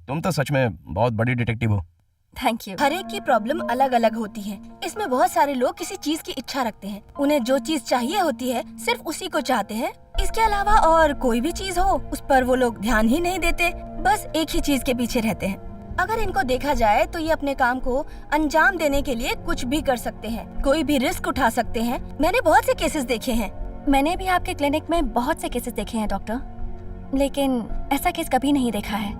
तुम तो सच में बहुत बड़ी डिटेक्टिव हो। Thank you. हर एक की प्रॉब्लम अलग अलग होती है। इसमें बहुत सारे लोग किसी चीज की इच्छा रखते हैं, उन्हें जो चीज चाहिए होती है सिर्फ उसी को चाहते हैं। इसके अलावा और कोई भी चीज हो उस पर वो लोग ध्यान ही नहीं देते, बस एक ही चीज के पीछे रहते हैं। अगर इनको देखा जाए तो ये अपने काम को अंजाम देने के लिए कुछ भी कर सकते हैं, कोई भी रिस्क उठा सकते हैं। मैंने बहुत से केसेस देखे हैं। मैंने भी आपके क्लिनिक में बहुत से केसेस देखे हैं डॉक्टर, लेकिन ऐसा केस कभी नहीं देखा है।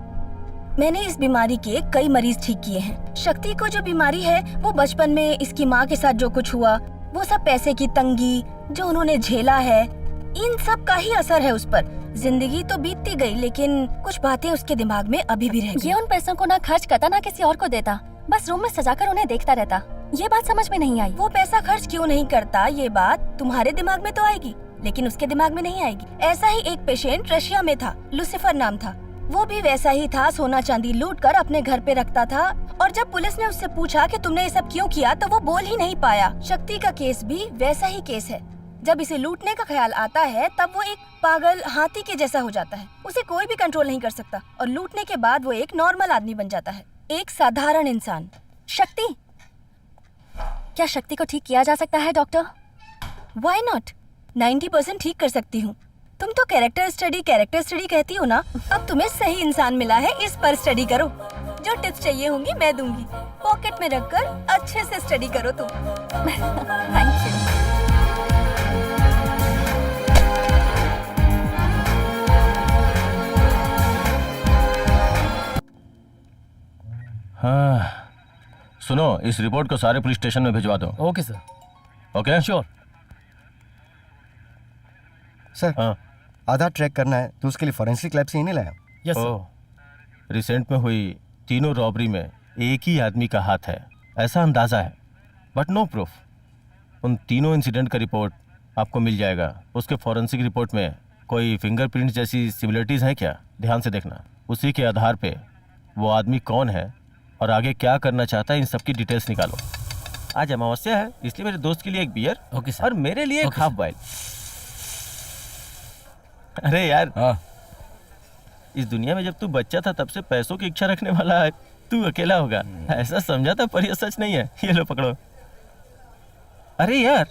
मैंने इस बीमारी के कई मरीज ठीक किए हैं। शक्ति को जो बीमारी है वो बचपन में इसकी माँ के साथ जो कुछ हुआ, वो सब पैसे की तंगी जो उन्होंने झेला है, इन सब का ही असर है उस पर। जिंदगी तो बीतती गई लेकिन कुछ बातें उसके दिमाग में अभी भी रह गई। ये उन पैसों को ना खर्च करता ना किसी और को देता, बस रूम में सजाकर उन्हें देखता रहता। ये बात समझ में नहीं आई। वो पैसा खर्च क्यों नहीं करता ये बात तुम्हारे दिमाग में तो आएगी, लेकिन उसके दिमाग में नहीं आएगी। ऐसा ही एक पेशेंट रशिया में था, लुसिफर नाम था। वो भी वैसा ही था, सोना चांदी लूट कर अपने घर पे रखता था। और जब पुलिस ने उससे पूछा कि तुमने ये सब क्यों किया तो वो बोल ही नहीं पाया। शक्ति का केस भी वैसा ही केस है। जब इसे लूटने का ख्याल आता है तब वो एक पागल हाथी के जैसा हो जाता है, उसे कोई भी कंट्रोल नहीं कर सकता, और लूटने के बाद वो एक नॉर्मल आदमी बन जाता है, एक साधारण इंसान। शक्ति, क्या शक्ति को ठीक किया जा सकता है डॉक्टर? Why not? 90% ठीक कर सकती हूँ। तुम तो कैरेक्टर स्टडी कहती हो ना, अब तुम्हें सही इंसान मिला है, इस पर स्टडी करो। जो टिप्स चाहिए होंगी मैं दूंगी, पॉकेट में रखकर अच्छे से स्टडी करो तुम। Thank you. हाँ सुनो, इस रिपोर्ट को सारे पुलिस स्टेशन में भिजवा दो। Okay sir. Okay sure sir. हाँ, आधार ट्रैक करना है तो उसके लिए फॉरेंसिक लैब से ही नहीं लाया। Yes sir. रिसेंट में हुई तीनों रॉबरी में एक ही आदमी का हाथ है ऐसा अंदाजा है, बट नो प्रूफ। उन तीनों इंसिडेंट का रिपोर्ट आपको मिल जाएगा। उसके फॉरेंसिक रिपोर्ट में कोई फिंगरप्रिंट जैसी सिमिलरिटीज हैं क्या? ध्यान से देखना, उसी के आधार पे वो आदमी कौन है और आगे क्या करना चाहता है इन सब की डिटेल्स निकालो। आज अमावस्या है, इसलिए मेरे दोस्त के लिए एक बियर ओके सर। और मेरे लिए एक हाफ बॉइल। अरे यार, इस दुनिया में जब तू बच्चा था तब से पैसों की इच्छा रखने वाला है तू अकेला होगा, ऐसा समझा था, पर यह सच नहीं है। ये लो पकड़ो। अरे यार,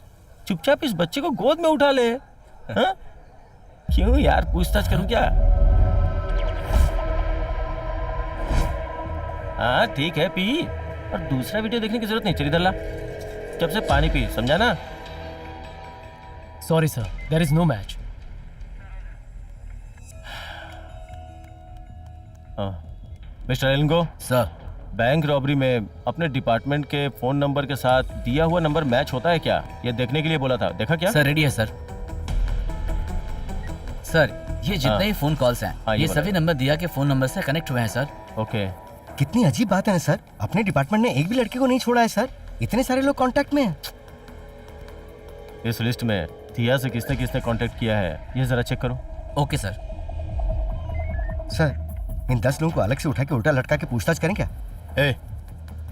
चुपचाप इस बच्चे को गोद में उठा ले। हाँ? क्यों यार, पूछताछ करूं क्या? हाँ ठीक है, पी। और दूसरा वीडियो देखने की जरूरत नहीं। चल इधर ला, जब से पानी पी, समझा ना? Sorry sir, there is no match. Mister Elango sir, bank robbery में अपने डिपार्टमेंट के फोन नंबर के साथ दिया हुआ नंबर मैच होता है क्या, ये देखने के लिए बोला था। देखा क्या? सर रेडी है सर। सर ये जितने ही फोन कॉल्स हैं, ये सभी नंबर दिया के फोन नंबर से कनेक्ट हुए हैं सर। ओके। कितनी अजीब बात है ना सर, अपने डिपार्टमेंट ने एक भी लड़के को नहीं छोड़ा है सर। इतने सारे लोग कांटेक्ट में हैं। इस लिस्ट में दिया से किसने किसने कांटेक्ट किया है ये जरा चेक करो। Okay sir. सर इन 10 लोगों को अलग से उठा के उल्टा लटका के पूछताछ करें क्या?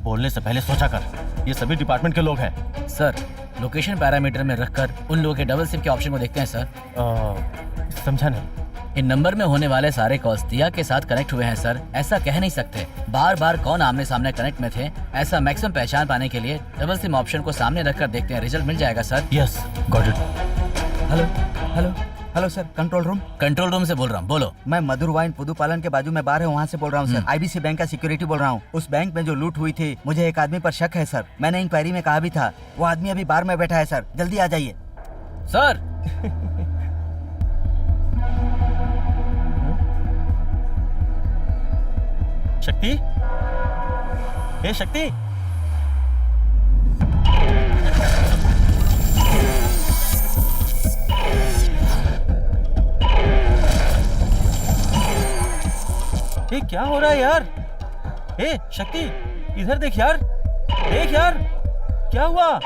बोलने से पहले सोचा कर, ये सभी डिपार्टमेंट के लोग हैं। सर लोकेशन पैरामीटर में रखकर उन लोगों के डबल सिम के ऑप्शन को देखते हैं सर। समझा नहीं। इन नंबर में होने वाले सारे कॉल्स दिया के साथ कनेक्ट हुए हैं सर। ऐसा कह नहीं सकते बार बार कौन आमने सामने कनेक्ट में थे। ऐसा मैक्सिमम पहचान पाने के लिए डबल सिम ऑप्शन को सामने रखकर देखते हैं, रिजल्ट मिल जाएगा sir. Yes, got it. Hello hello hello sir, control room. Control room से बोल रहा हूँ, बोलो। मैं मधुर वाइन पुदुपालन के बाजू में बार है, वहाँ से बोल रहा हूँ सर। आईबीसी बैंक का सिक्योरिटी बोल रहा हूँ। उस बैंक में जो लूट हुई थी, मुझे एक आदमी पर शक है सर। मैंने इंक्वायरी में कहा भी था, वो आदमी अभी बार में बैठा है सर। जल्दी आ जाइए सर। शक्ति, हे शक्ति। ये क्या हो रहा है यार? ए शक्ति, इधर देख यार, देख यार, क्या हुआ?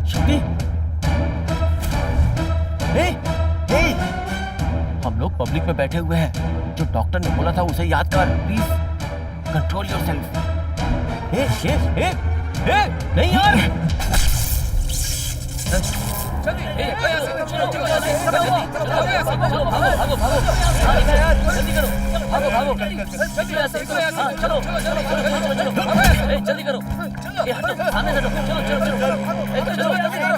शक्ति, हम लोग पब्लिक में बैठे हुए हैं। जो डॉक्टर ने बोला था उसे याद कर, प्लीज कंट्रोल योरसेल्फ। नहीं यार। जल्दी करो, सामने से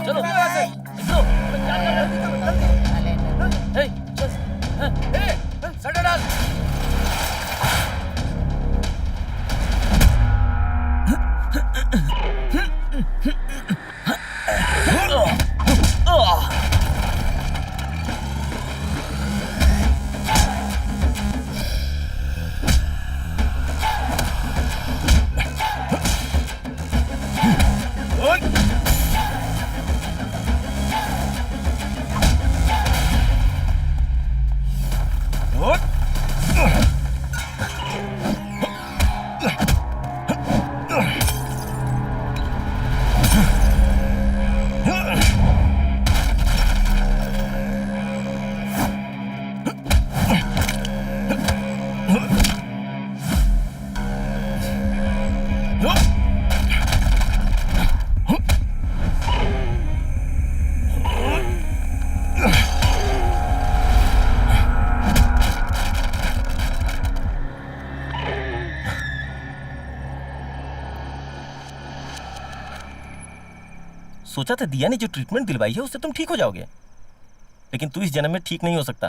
चलो, सटर डाल। सोचा था दिया ने जो ट्रीटमेंट दिलवाई है उससे तुम ठीक हो जाओगे, लेकिन तू इस जन्म में ठीक नहीं हो सकता।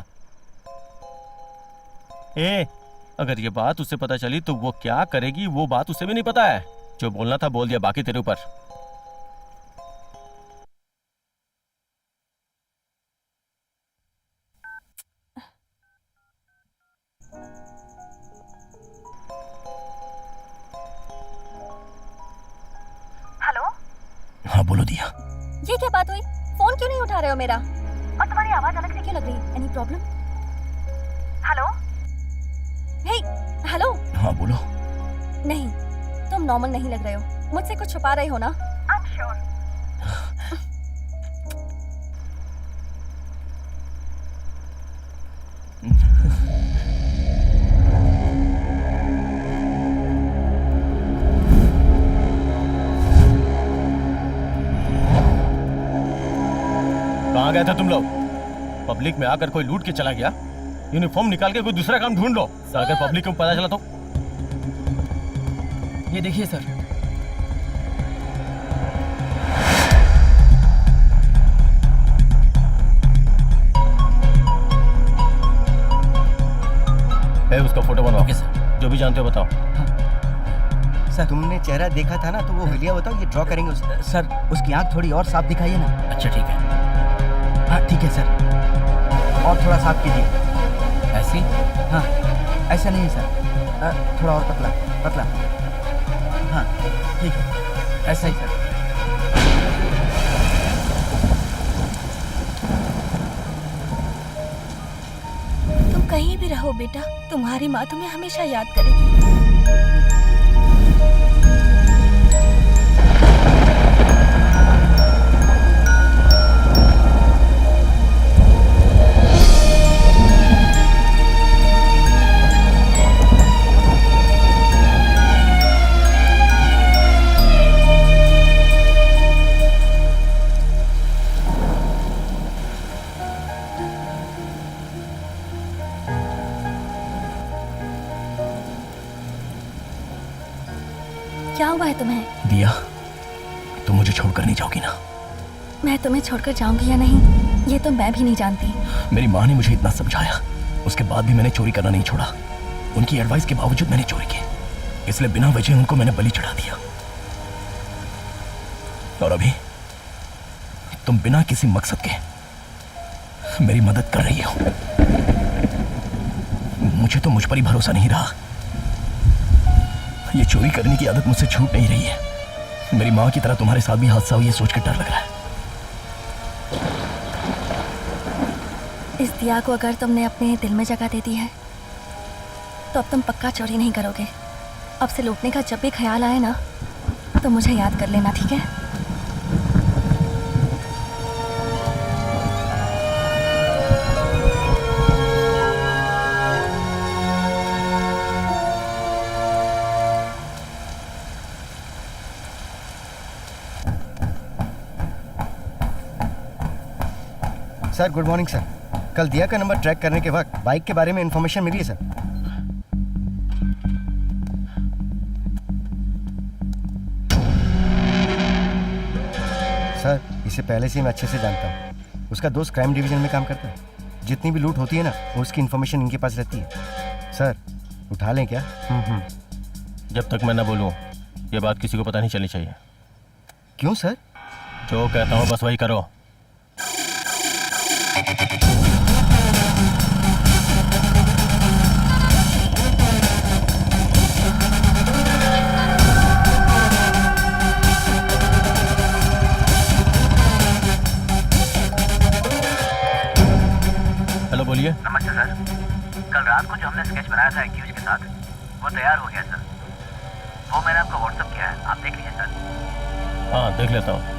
अगर ये बात उसे पता चली तो वो क्या करेगी वो बात उसे भी नहीं पता है। जो बोलना था बोल दिया, बाकी तेरे ऊपर। हेलो, हाँ बोलो दिया। ये क्या बात हुई? फोन क्यों नहीं उठा रहे हो मेरा? और तुम्हारी आवाज अलग से क्यों लग रही है? Any problem? हेलो, हे हेलो। हाँ बोलो। नहीं, तुम नॉर्मल नहीं लग रहे हो। मुझसे कुछ छुपा रहे हो ना? कहाँ गए थे तुम लोग? पब्लिक में आकर कोई लूट के चला गया, यूनिफॉर्म निकाल के कोई दूसरा काम ढूंढ लो। अगर पब्लिक को पता चला तो? ये देखिए सर। उसका फोटो बनवाओ। Okay sir. जो भी जानते हो बताओ। सर तुमने चेहरा देखा था ना, तो वो हुलिया बताओ, ये ड्रॉ करेंगे उसका। सर उसकी आंख थोड़ी और साफ दिखाइए ना। अच्छा ठीक है। हाँ ठीक है सर, और थोड़ा साफ कीजिए। ऐसी? हाँ ऐसा नहीं है सर, थोड़ा और पतला पतला। हाँ ठीक है, ऐसा ही सर। तुम कहीं भी रहो बेटा, तुम्हारी माँ तुम्हें हमेशा याद करेगी। क्या हुआ है तुम्हें? दिया, तुम मुझे छोड़कर नहीं जाओगी ना? मैं तुम्हें छोड़कर जाऊंगी या नहीं, ये तो मैं भी नहीं जानती। मेरी माँ ने मुझे इतना समझाया, उसके बाद भी मैंने चोरी करना नहीं छोड़ा। उनकी एडवाइस के बावजूद मैंने चोरी की, इसलिए बिना वजह उनको मैंने बलि चढ़ा दिया। और अभी तुम बिना किसी मकसद के मेरी मदद कर रही हो। मुझे तो मुझ पर ही भरोसा नहीं रहा। ये चोरी करने की आदत मुझसे छूट नहीं रही है। मेरी माँ की तरह तुम्हारे साथ भी हादसा हो, ये सोच के डर लग रहा है। इस दिया को अगर तुमने अपने दिल में जगह दे दी है तो अब तुम पक्का चोरी नहीं करोगे। अब से लूटने का जब भी ख्याल आए ना तो मुझे याद कर लेना, ठीक है? Sir good morning sir. कल दिया का नंबर ट्रैक करने के वक्त बाइक के बारे में इंफॉर्मेशन मिली है सर। सर इसे पहले से मैं अच्छे से जानता हूँ। उसका दोस्त क्राइम डिवीजन में काम करता है। जितनी भी लूट होती है ना, वो उसकी इन्फॉर्मेशन इनके पास रहती है। सर उठा लें क्या? जब तक मैं ना बोलूं ये बात किसी को पता नहीं चलनी चाहिए। क्यों सर? जो कहता हूँ बस वही करो। हेलो बोलिए। नमस्ते सर। कल रात को जो हमने स्केच बनाया था एक्यूज के साथ, वो तैयार हो गया सर। वो मैंने आपको व्हाट्सएप किया है, आप देख लीजिए सर। हाँ देख लेता हूँ।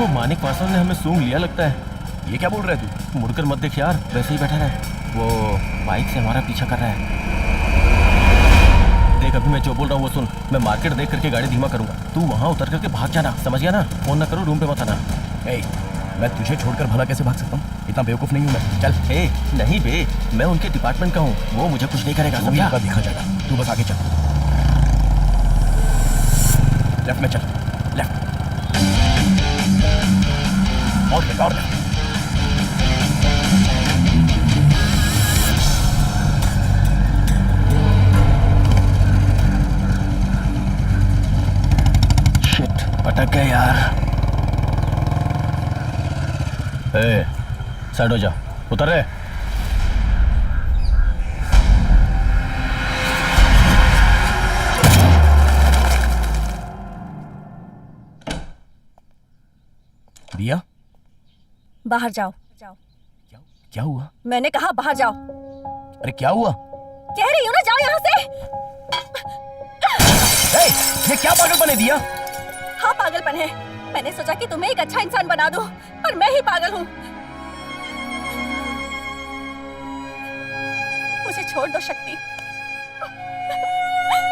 वो मानिक वासवान ने हमें सूंघ लिया लगता है। ये क्या बोल रहे तू? मुड़कर मत देख यार, वैसे ही बैठा रहे। वो बाइक से हमारा पीछा कर रहा है। देख अभी मैं जो बोल रहा हूँ वो सुन। मैं मार्केट देख करके गाड़ी धीमा करूंगा, तू वहाँ उतर करके भाग जाना, समझ गया ना? फोन ना करो, रूम पे मत आना। मैं तुझे छोड़कर भला कैसे भाग सकता हूँ? इतना बेवकूफ नहीं हूँ मैं। चल। नहीं बे, मैं उनके डिपार्टमेंट का हूँ, वो मुझे कुछ नहीं करेगा, समझा? दिखा जाएगा, तू बस आगे चल। लेफ्ट में चल, लेफ्ट और शिट, अटक गए यार। साइड हो जा, उतर रहे। दिया, बाहर जाओ। क्या हुआ? मैंने कहा बाहर जाओ। अरे क्या हुआ? कह रही हूँ ना, जाओ यहाँ से। ये क्या पागलपन है दिया? हाँ पागलपन है। मैंने सोचा कि तुम्हें एक अच्छा इंसान बना दूं, पर मैं ही पागल हूँ। मुझे छोड़ दो शक्ति,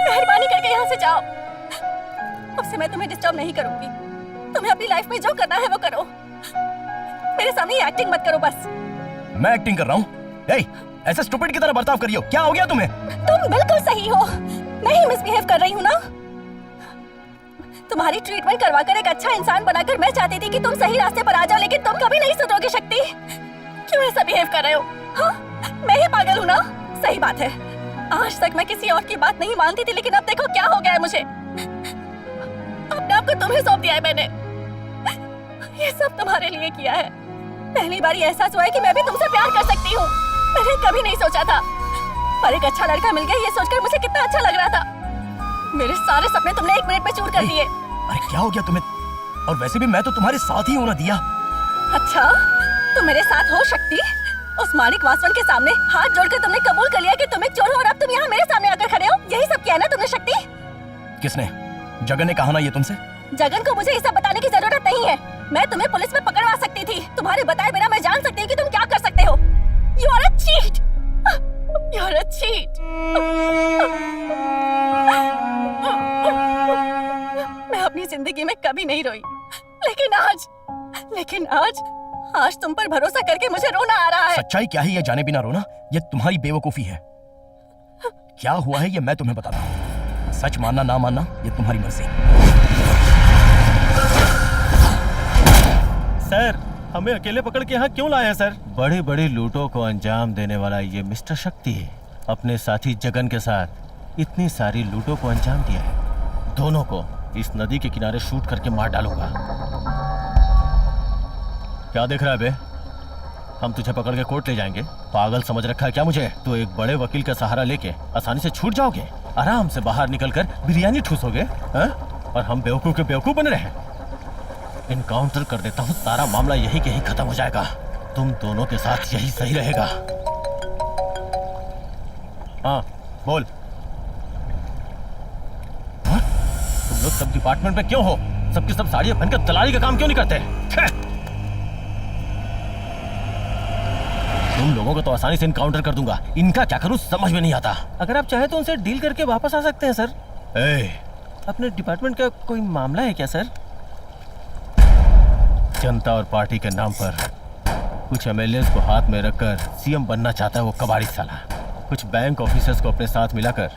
मेहरबानी करके यहाँ से जाओ। अब से मैं तुम्हें डिस्टर्ब नहीं करूंगी। तुम्हें अपनी लाइफ में जो करना है वो करो, मेरे सामने एक्टिंग मत करो बस। मैं एक्टिंग कर रहा हूँ? ऐसे स्टूपिड की तरह बर्ताव करियो, क्या हो गया तुम्हें? तुम बिल्कुल सही हो, मैं ही मिसबिहेव कर रही हूँ ना। तुम्हारी ट्रीटमेंट करवाकर एक अच्छा इंसान बनाकर मैं चाहती थी कि तुम सही रास्ते पर आ जाओ, लेकिन तुम कभी नहीं सुधरोगे शक्ति। क्यों ऐसा बिहेव कर रहे हो? हाँ, मैं ही पागल हूँ ना? सही बात है, आज तक मैं किसी और की बात नहीं मानती थी, लेकिन अब देखो क्या हो गया है मुझे। अपने आप को तुम्हें सौंप दिया है मैंने। ये सब तुम्हारे लिए किया है। पहली बार एहसास हुआ है कि मैं भी तुमसे प्यार कर सकती हूँ। मैंने कभी नहीं सोचा था, पर एक अच्छा लड़का मिल गया ये सोचकर मुझे कितना अच्छा लग रहा था। मेरे सारे सपने तुमने 1 मिनट में चूर कर दिए। अरे क्या हो गया तुम्हें? और वैसे भी मैं तो तुम्हारे साथ ही हूं ना दिया। अच्छा, तुम मेरे साथ हो शक्ति? उस मानिक वासवन के सामने हाथ जोड़कर तुमने कबूल कर लिया कि तुम एक चोर हो, और अब तुम यहाँ मेरे सामने आकर खड़े हो। यही सब किया ना तुमने शक्ति? किसने? जगन ने कहा ना ये तुमसे? जगन को मुझे ये सब बताने की जरूरत नहीं है। मैं तुम्हें पुलिस में पकड़वा सकती थी। तुम्हारे बताए बिना मैं जान सकती हूँ कि तुम क्या कर सकते हो। You are a cheat. You are a cheat. मैं अपनी जिंदगी में कभी नहीं रोई, लेकिन आज तुम पर भरोसा करके मुझे रोना आ रहा है। सच्चाई क्या है ये जाने बिना रोना, ये तुम्हारी बेवकूफी है। क्या हुआ है ये मैं तुम्हें बताता हूँ। सच मानना ना मानना ये तुम्हारी मर्जी। सर, हमें अकेले पकड़ के यहाँ क्यों लाए हैं सर? बड़ी बड़ी लूटों को अंजाम देने वाला ये मिस्टर शक्ति अपने साथी जगन के साथ इतनी सारी लूटों को अंजाम दिया है। दोनों को इस नदी के किनारे शूट करके मार डालूंगा। क्या देख रहा है बे? हम तुझे पकड़ के कोर्ट ले जाएंगे। पागल समझ रखा है क्या मुझे? तो एक बड़े वकील का सहारा लेके आसानी से छूट जाओगे। आराम से बाहर निकलकर बिरयानी ठूसोगे, और हम बेवकूफ के बेवकूफ बन रहे हैं। इनकाउंटर कर देता हूँ, सारा मामला यही के ही खत्म हो जाएगा। तुम दोनों के साथ यही सही रहेगा। हाँ बोल। हाँ? तुम लोग सब डिपार्टमेंट में क्यों हो? सबकी सब साड़ियां पहनकर दलाली का काम क्यों नहीं करते? तुम लोगों को तो आसानी से इनकाउंटर कर दूंगा, इनका क्या करूं समझ में नहीं आता। अगर आप चाहे तो उनसे डील करके वापस आ सकते हैं सर। अपने डिपार्टमेंट का कोई मामला है क्या सर? जनता और पार्टी के नाम पर कुछ एमएलएस को हाथ में रखकर सीएम बनना चाहता है वो कबाड़ी साला। कुछ बैंक ऑफिसर्स को अपने साथ मिलाकर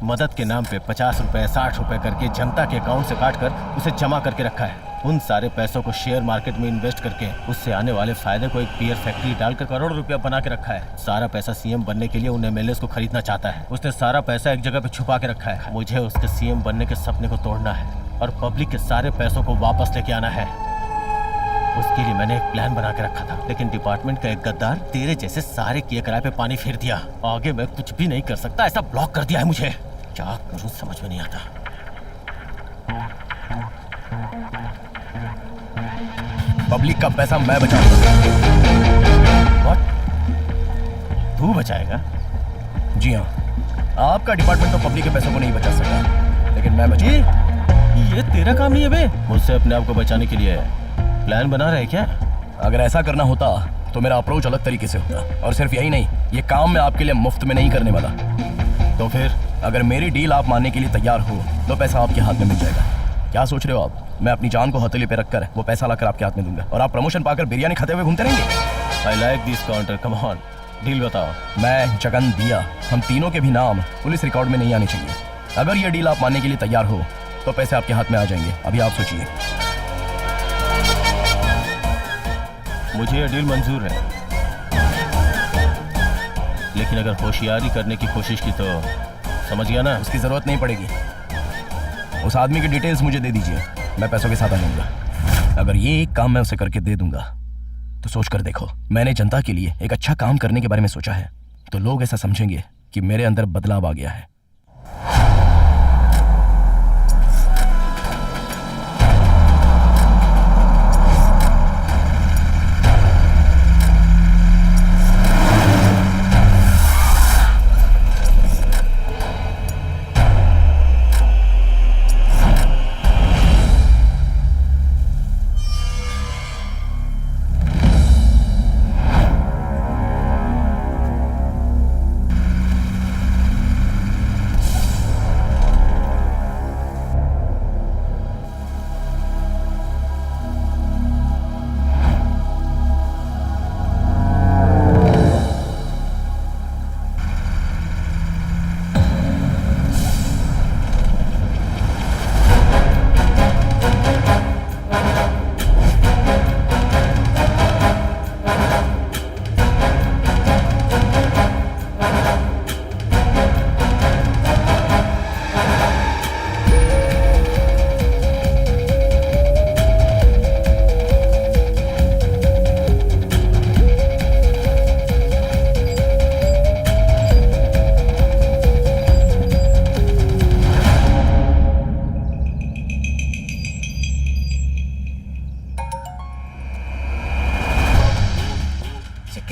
मदद के नाम पे 50 रुपए 60 रुपए करके जनता के अकाउंट से काट कर उसे जमा करके रखा है। उन सारे पैसों को शेयर मार्केट में इन्वेस्ट करके उससे आने वाले फायदे को एक बियर फैक्ट्री डालकर करोड़ों रुपया बना के रखा है। सारा पैसा सीएम बनने के लिए उन एमएलएस को खरीदना चाहता है। उसने सारा पैसा एक जगह पे छुपा के रखा है। मुझे उसके सीएम बनने के सपने को तोड़ना है और पब्लिक के सारे पैसों को वापस लेके आना है। उसके लिए मैंने एक प्लान बना के रखा था, लेकिन डिपार्टमेंट का एक गद्दार तेरे जैसे सारे किए कराए पे पानी फेर दिया। आगे मैं कुछ भी नहीं कर सकता, ऐसा ब्लॉक कर दिया है मुझे। क्या करूं समझ में नहीं आता। पब्लिक का पैसा मैं बचाऊंगा। तू बचाएगा? जी हाँ, आपका डिपार्टमेंट तो पब्लिक के पैसों को नहीं बचा सकता, लेकिन मैं बचाऊंगा। ये तेरा काम नहीं है बे। मुझसे अपने आप को बचाने के लिए प्लान बना रहे क्या? अगर ऐसा करना होता तो मेरा अप्रोच अलग तरीके से होता। और सिर्फ यही नहीं, ये काम मैं आपके लिए मुफ्त में नहीं करने वाला। तो फिर अगर मेरी डील आप मानने के लिए तैयार हो तो पैसा आपके हाथ में मिल जाएगा। क्या सोच रहे हो आप? मैं अपनी जान को हथेली पे रखकर वो पैसा लाकर आपके हाथ में दूंगा और आप प्रमोशन पाकर बिरयानी खाते हुए घूमते रहेंगे। I like this counter, come on, deal बताओ। मैं, जगन, दिया, हम तीनों के भी नाम पुलिस रिकॉर्ड में नहीं आने चाहिए। अगर ये डील आप मानने के लिए तैयार हो तो पैसे आपके हाथ में आ जाएंगे। अभी आप सोचिए। मुझे ये डील मंजूर है, लेकिन अगर होशियारी करने की कोशिश की तो समझ गया ना? उसकी जरूरत नहीं पड़ेगी। उस आदमी की डिटेल्स मुझे दे दीजिए, मैं पैसों के साथ आ जाऊंगा। अगर ये एक काम मैं उसे करके दे दूंगा तो सोच कर देखो, मैंने जनता के लिए एक अच्छा काम करने के बारे में सोचा है, तो लोग ऐसा समझेंगे कि मेरे अंदर बदलाव आ गया है।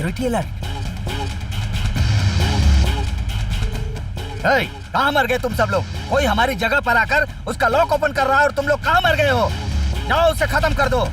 Security alert. कहाँ मर गए तुम सब लोग? कोई हमारी जगह पर आकर उसका लॉक ओपन कर रहा है और तुम लोग कहाँ मर गए हो? जाओ उसे खत्म कर दो।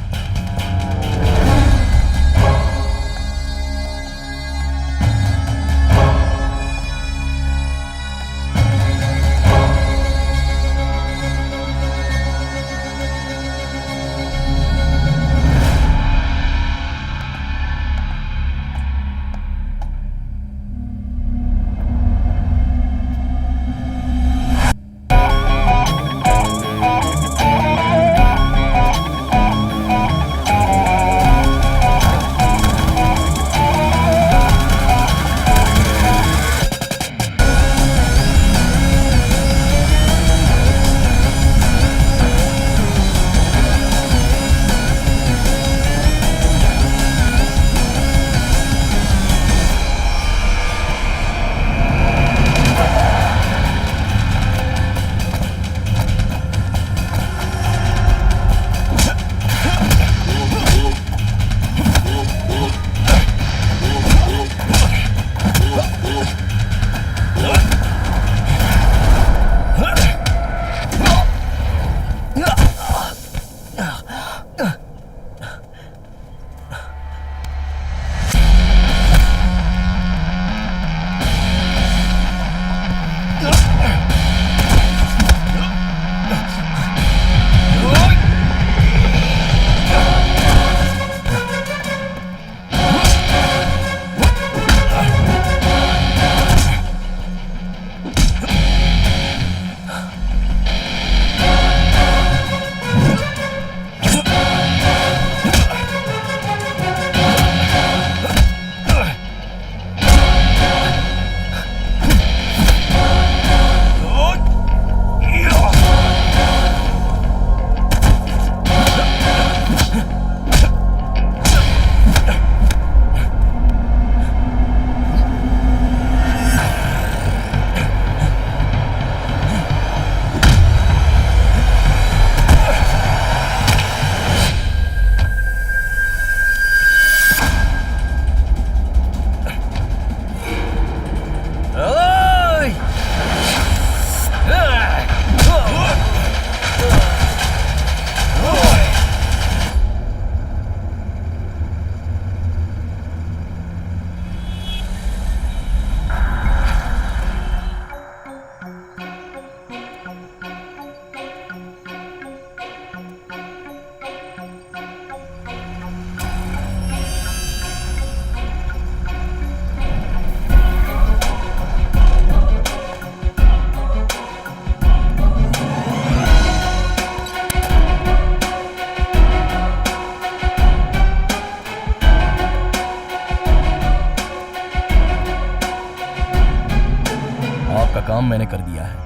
काम मैंने कर दिया है।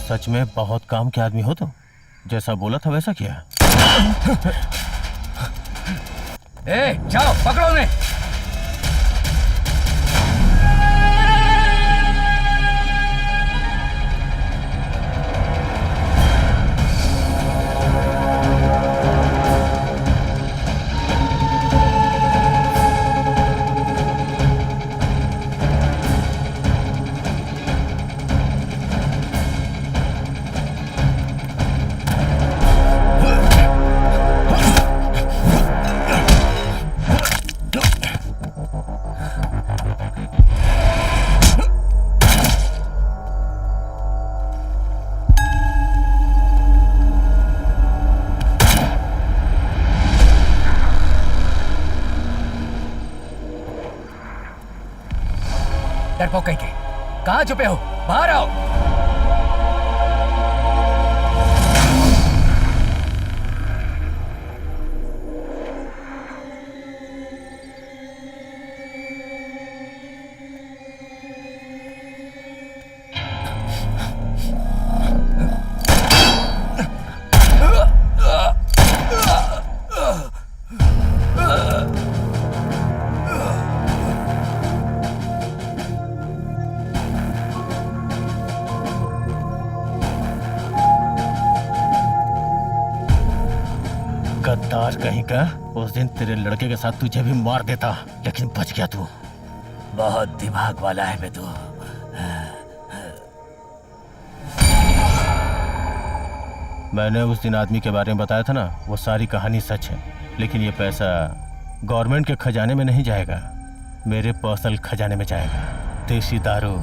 सच में बहुत काम के आदमी हो तुम। जैसा बोला था वैसा किया। ए, जाओ पकड़ो उन्हें। डरपोक कहीं के, कहाँ छुपे हो? बाहर आओ। गद्दार कहीं का। उस दिन तेरे लड़के के साथ तुझे भी मार देता, लेकिन बच गया तू। बहुत दिमाग वाला है बे तू। मैंने उस दिन आदमी के बारे में बताया था ना, वो सारी कहानी सच है। लेकिन ये पैसा गवर्नमेंट के खजाने में नहीं जाएगा, मेरे पर्सनल खजाने में जाएगा। देशी दारू,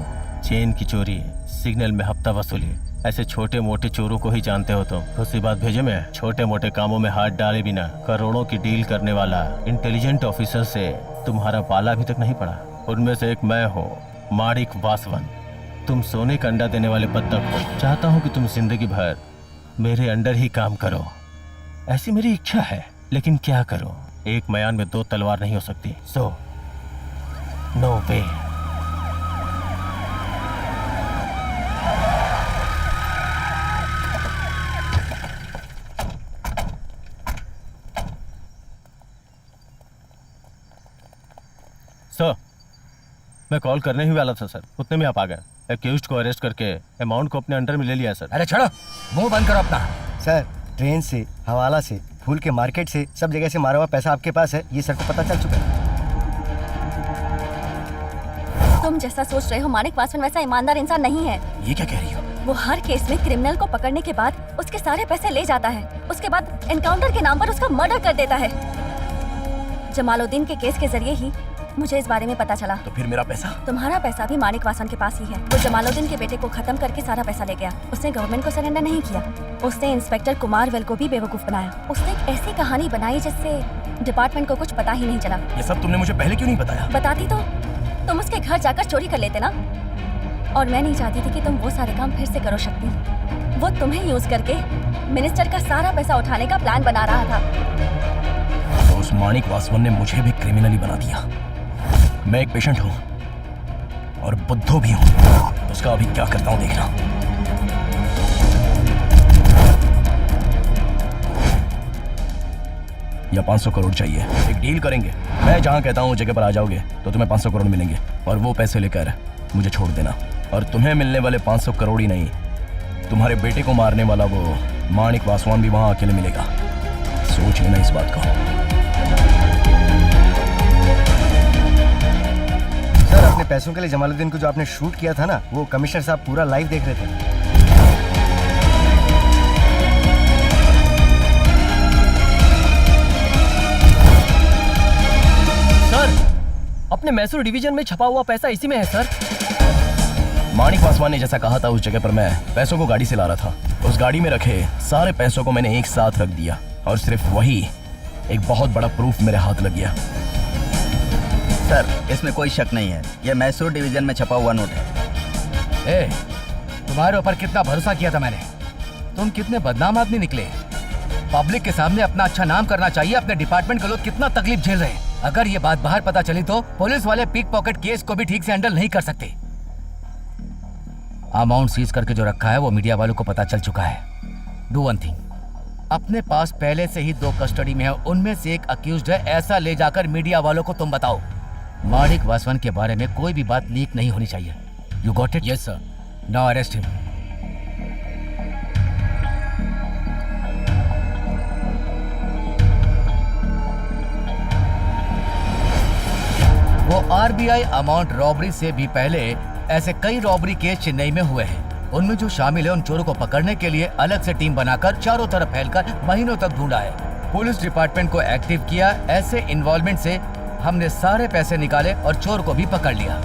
चेन की चोरी, सिग्नल में हफ्ता वसूली, ऐसे छोटे मोटे चोरों को ही जानते हो तुम। दूसरी बात भेजे मैं, छोटे मोटे कामों में हाथ डाले बिना करोड़ों की डील करने वाला इंटेलिजेंट ऑफिसर से तुम्हारा पाला अभी तक नहीं पड़ा। उनमें से एक मैं हूँ, माणिक वासवन। तुम सोने का अंडा देने वाले बत्तख हो। चाहता हूँ कि तुम जिंदगी भर मेरे अंडर ही काम करो, ऐसी मेरी इच्छा है। लेकिन क्या करो, एक मयान में दो तलवार नहीं हो सकती। सो नो वे। सर, मैं कॉल करने ही वाला था सर, उतने में आप आ गए। एक्यूज्ड को अरेस्ट करके अमाउंट को अपने अंडर में ले लिया सर। अरे छोड़ो, मुंह बंद करो अपना। सर, ट्रेन से, हवाला से, फूल के मार्केट से, सब जगह से मारा हुआ पैसा आपके पास है, ये सर को पता चल चुका है। तुम जैसा सोच रहे हो माणिक वासवन वैसा ईमानदार इंसान नहीं है। ये क्या कह रही हो? वो हर केस में क्रिमिनल को पकड़ने के बाद उसके सारे पैसे ले जाता है, उसके बाद एनकाउंटर के नाम पर उसका मर्डर कर देता है। जमालुद्दीन के केस के जरिए ही मुझे इस बारे में पता चला। तो फिर मेरा पैसा? तुम्हारा पैसा भी माणिक वासवन के पास ही है। वो जमालुद्दीन के बेटे को खत्म करके सारा पैसा ले गया। उसने गवर्नमेंट को सरेंडर नहीं किया, उसने इंस्पेक्टर कुमार वेल को भी बेवकूफ बनाया। उसने एक ऐसी कहानी बनाई जिससे डिपार्टमेंट को कुछ पता ही नहीं चला। ये सब तुमने मुझे पहले क्यों नहीं बताया? बताती तो तुम उसके घर जाकर चोरी कर लेते ना। और मैं नहीं चाहती थी कि तुम वो सारे काम फिर से करो शक्ति। वो तुम्हें यूज करके मिनिस्टर का सारा पैसा उठाने का प्लान बना रहा था। तो उस माणिक वासवन ने मुझे भी क्रिमिनली बना दिया। मैं एक पेशेंट हूँ और बुद्धू भी हूँ। उसका अभी क्या करता हूँ देखना। या 500 करोड़ चाहिए, एक डील करेंगे। मैं जहाँ कहता हूँ जगह पर आ जाओगे तो तुम्हें 500 करोड़ मिलेंगे और वो पैसे लेकर मुझे छोड़ देना। और तुम्हें मिलने वाले 500 करोड़ ही नहीं, तुम्हारे बेटे को मारने वाला वो माणिक वासवान भी वहाँ अकेले मिलेगा। सोच लेना इस बात को। सर, अपने पैसों के लिए जमालुद्दीन को जो आपने शूट किया था ना, वो कमिश्नर साहब पूरा लाइव देख रहे थे। सर, अपने मैसूर डिवीजन में छपा हुआ पैसा इसी में है सर। माणिक वासवान ने जैसा कहा था उस जगह पर मैं पैसों को गाड़ी से ला रहा था। उस गाड़ी में रखे सारे पैसों को मैंने एक साथ रख दिया और सिर्फ वही एक बहुत बड़ा प्रूफ मेरे हाथ लग गया। सर, इसमें कोई शक नहीं है, ये मैसूर डिवीजन में छपा हुआ नोट है। तुम्हारे ऊपर कितना भरोसा किया था मैंने। तुम कितने बदनाम आदमी निकले। पब्लिक के सामने अपना अच्छा नाम करना चाहिए। अपने डिपार्टमेंट के लोग कितना तकलीफ झेल रहे हैं। अगर ये बात बाहर पता चली तो पुलिस वाले पिक पॉकेट केस को भी ठीक से हैंडल नहीं कर सकते। अमाउंट सीज करके जो रखा है वो मीडिया वालों को पता चल चुका है। डू वन थिंग, अपने पास पहले से ही 2 कस्टडी में है, उनमें से एक अक्यूज्ड है, ऐसा ले जाकर मीडिया वालों को तुम बताओ। माणिक वासवन के बारे में कोई भी बात लीक नहीं होनी चाहिए। You got it? Yes sir. Now arrest him. वो आरबीआई अमाउंट रॉबरी से भी पहले ऐसे कई रॉबरी केस चेन्नई में हुए हैं। उनमें जो शामिल है उन चोरों को पकड़ने के लिए अलग से टीम बनाकर चारों तरफ फैलकर महीनों तक ढूंढा है। पुलिस डिपार्टमेंट को एक्टिव किया। ऐसे इन्वॉल्वमेंट से हमने सारे पैसे निकाले और चोर को भी पकड़ लिया।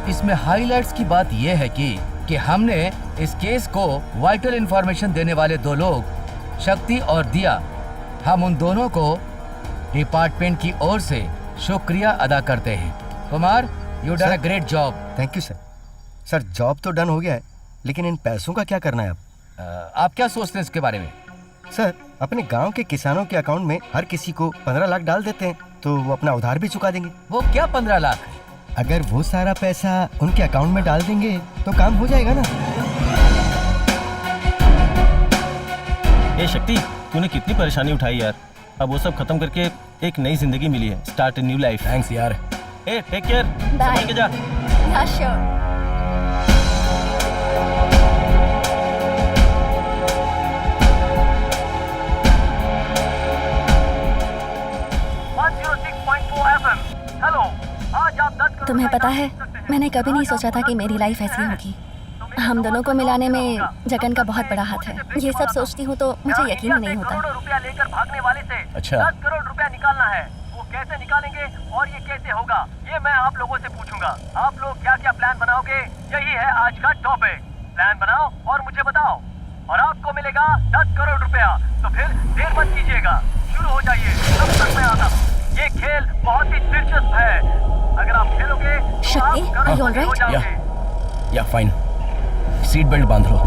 इसमें हाईलाइट्स की बात यह है कि हमने इस केस को वाइटल इंफॉर्मेशन देने वाले 2 लोग, शक्ति और दिया, हम उन दोनों को डिपार्टमेंट की ओर से शुक्रिया अदा करते हैं। Kumar, you done a great job. Thank you sir. Sir, job तो डन हो गया है, लेकिन इन पैसों का क्या करना है अब? आप क्या सोचते हैं इसके बारे में? सर, अपने गांव के किसानों के अकाउंट में हर किसी को 15 लाख डाल देते हैं तो वो अपना उधार भी चुका देंगे। वो क्या 15 लाख? अगर वो सारा पैसा उनके अकाउंट में डाल देंगे तो काम हो जाएगा ना। ये शक्ति, तूने कितनी परेशानी उठाई यार। अब वो सब खत्म करके एक नई जिंदगी मिली है। Start a new life. Thanks यार। ए, टेक केयर। संभाल के जा। Yeah, sure. हेलो, आज आप 10 करोड़ तुम्हें पता है, मैंने कभी नहीं सोचा था कि मेरी लाइफ ऐसी होगी। हम दोनों को मिलाने में जगन का बहुत बड़ा हाथ है। ये सब सोचती हूँ तो मुझे यकीन ही नहीं होता। करोड़ों रुपया लेकर भागने वाले से अच्छा। 10 करोड़ रुपया निकालना है। वो कैसे निकालेंगे और ये कैसे होगा, ये मैं आप लोगों से पूछूंगा। आप लोग क्या क्या प्लान बनाओगे, यही है आज का टॉपिक। प्लान बनाओ और मुझे बताओ, और आपको मिलेगा 10 करोड़ रुपया। तो फिर देर मत कीजिएगा, शुरू हो जाइए। तब तक मैं आता हूँ। ये खेल बहुत ही दिलचस्प है। अगर आप खेलोगे तो आप शक्ति, are you all right? हो जाओगे। या फाइन, सीट बेल्ट बांध लो।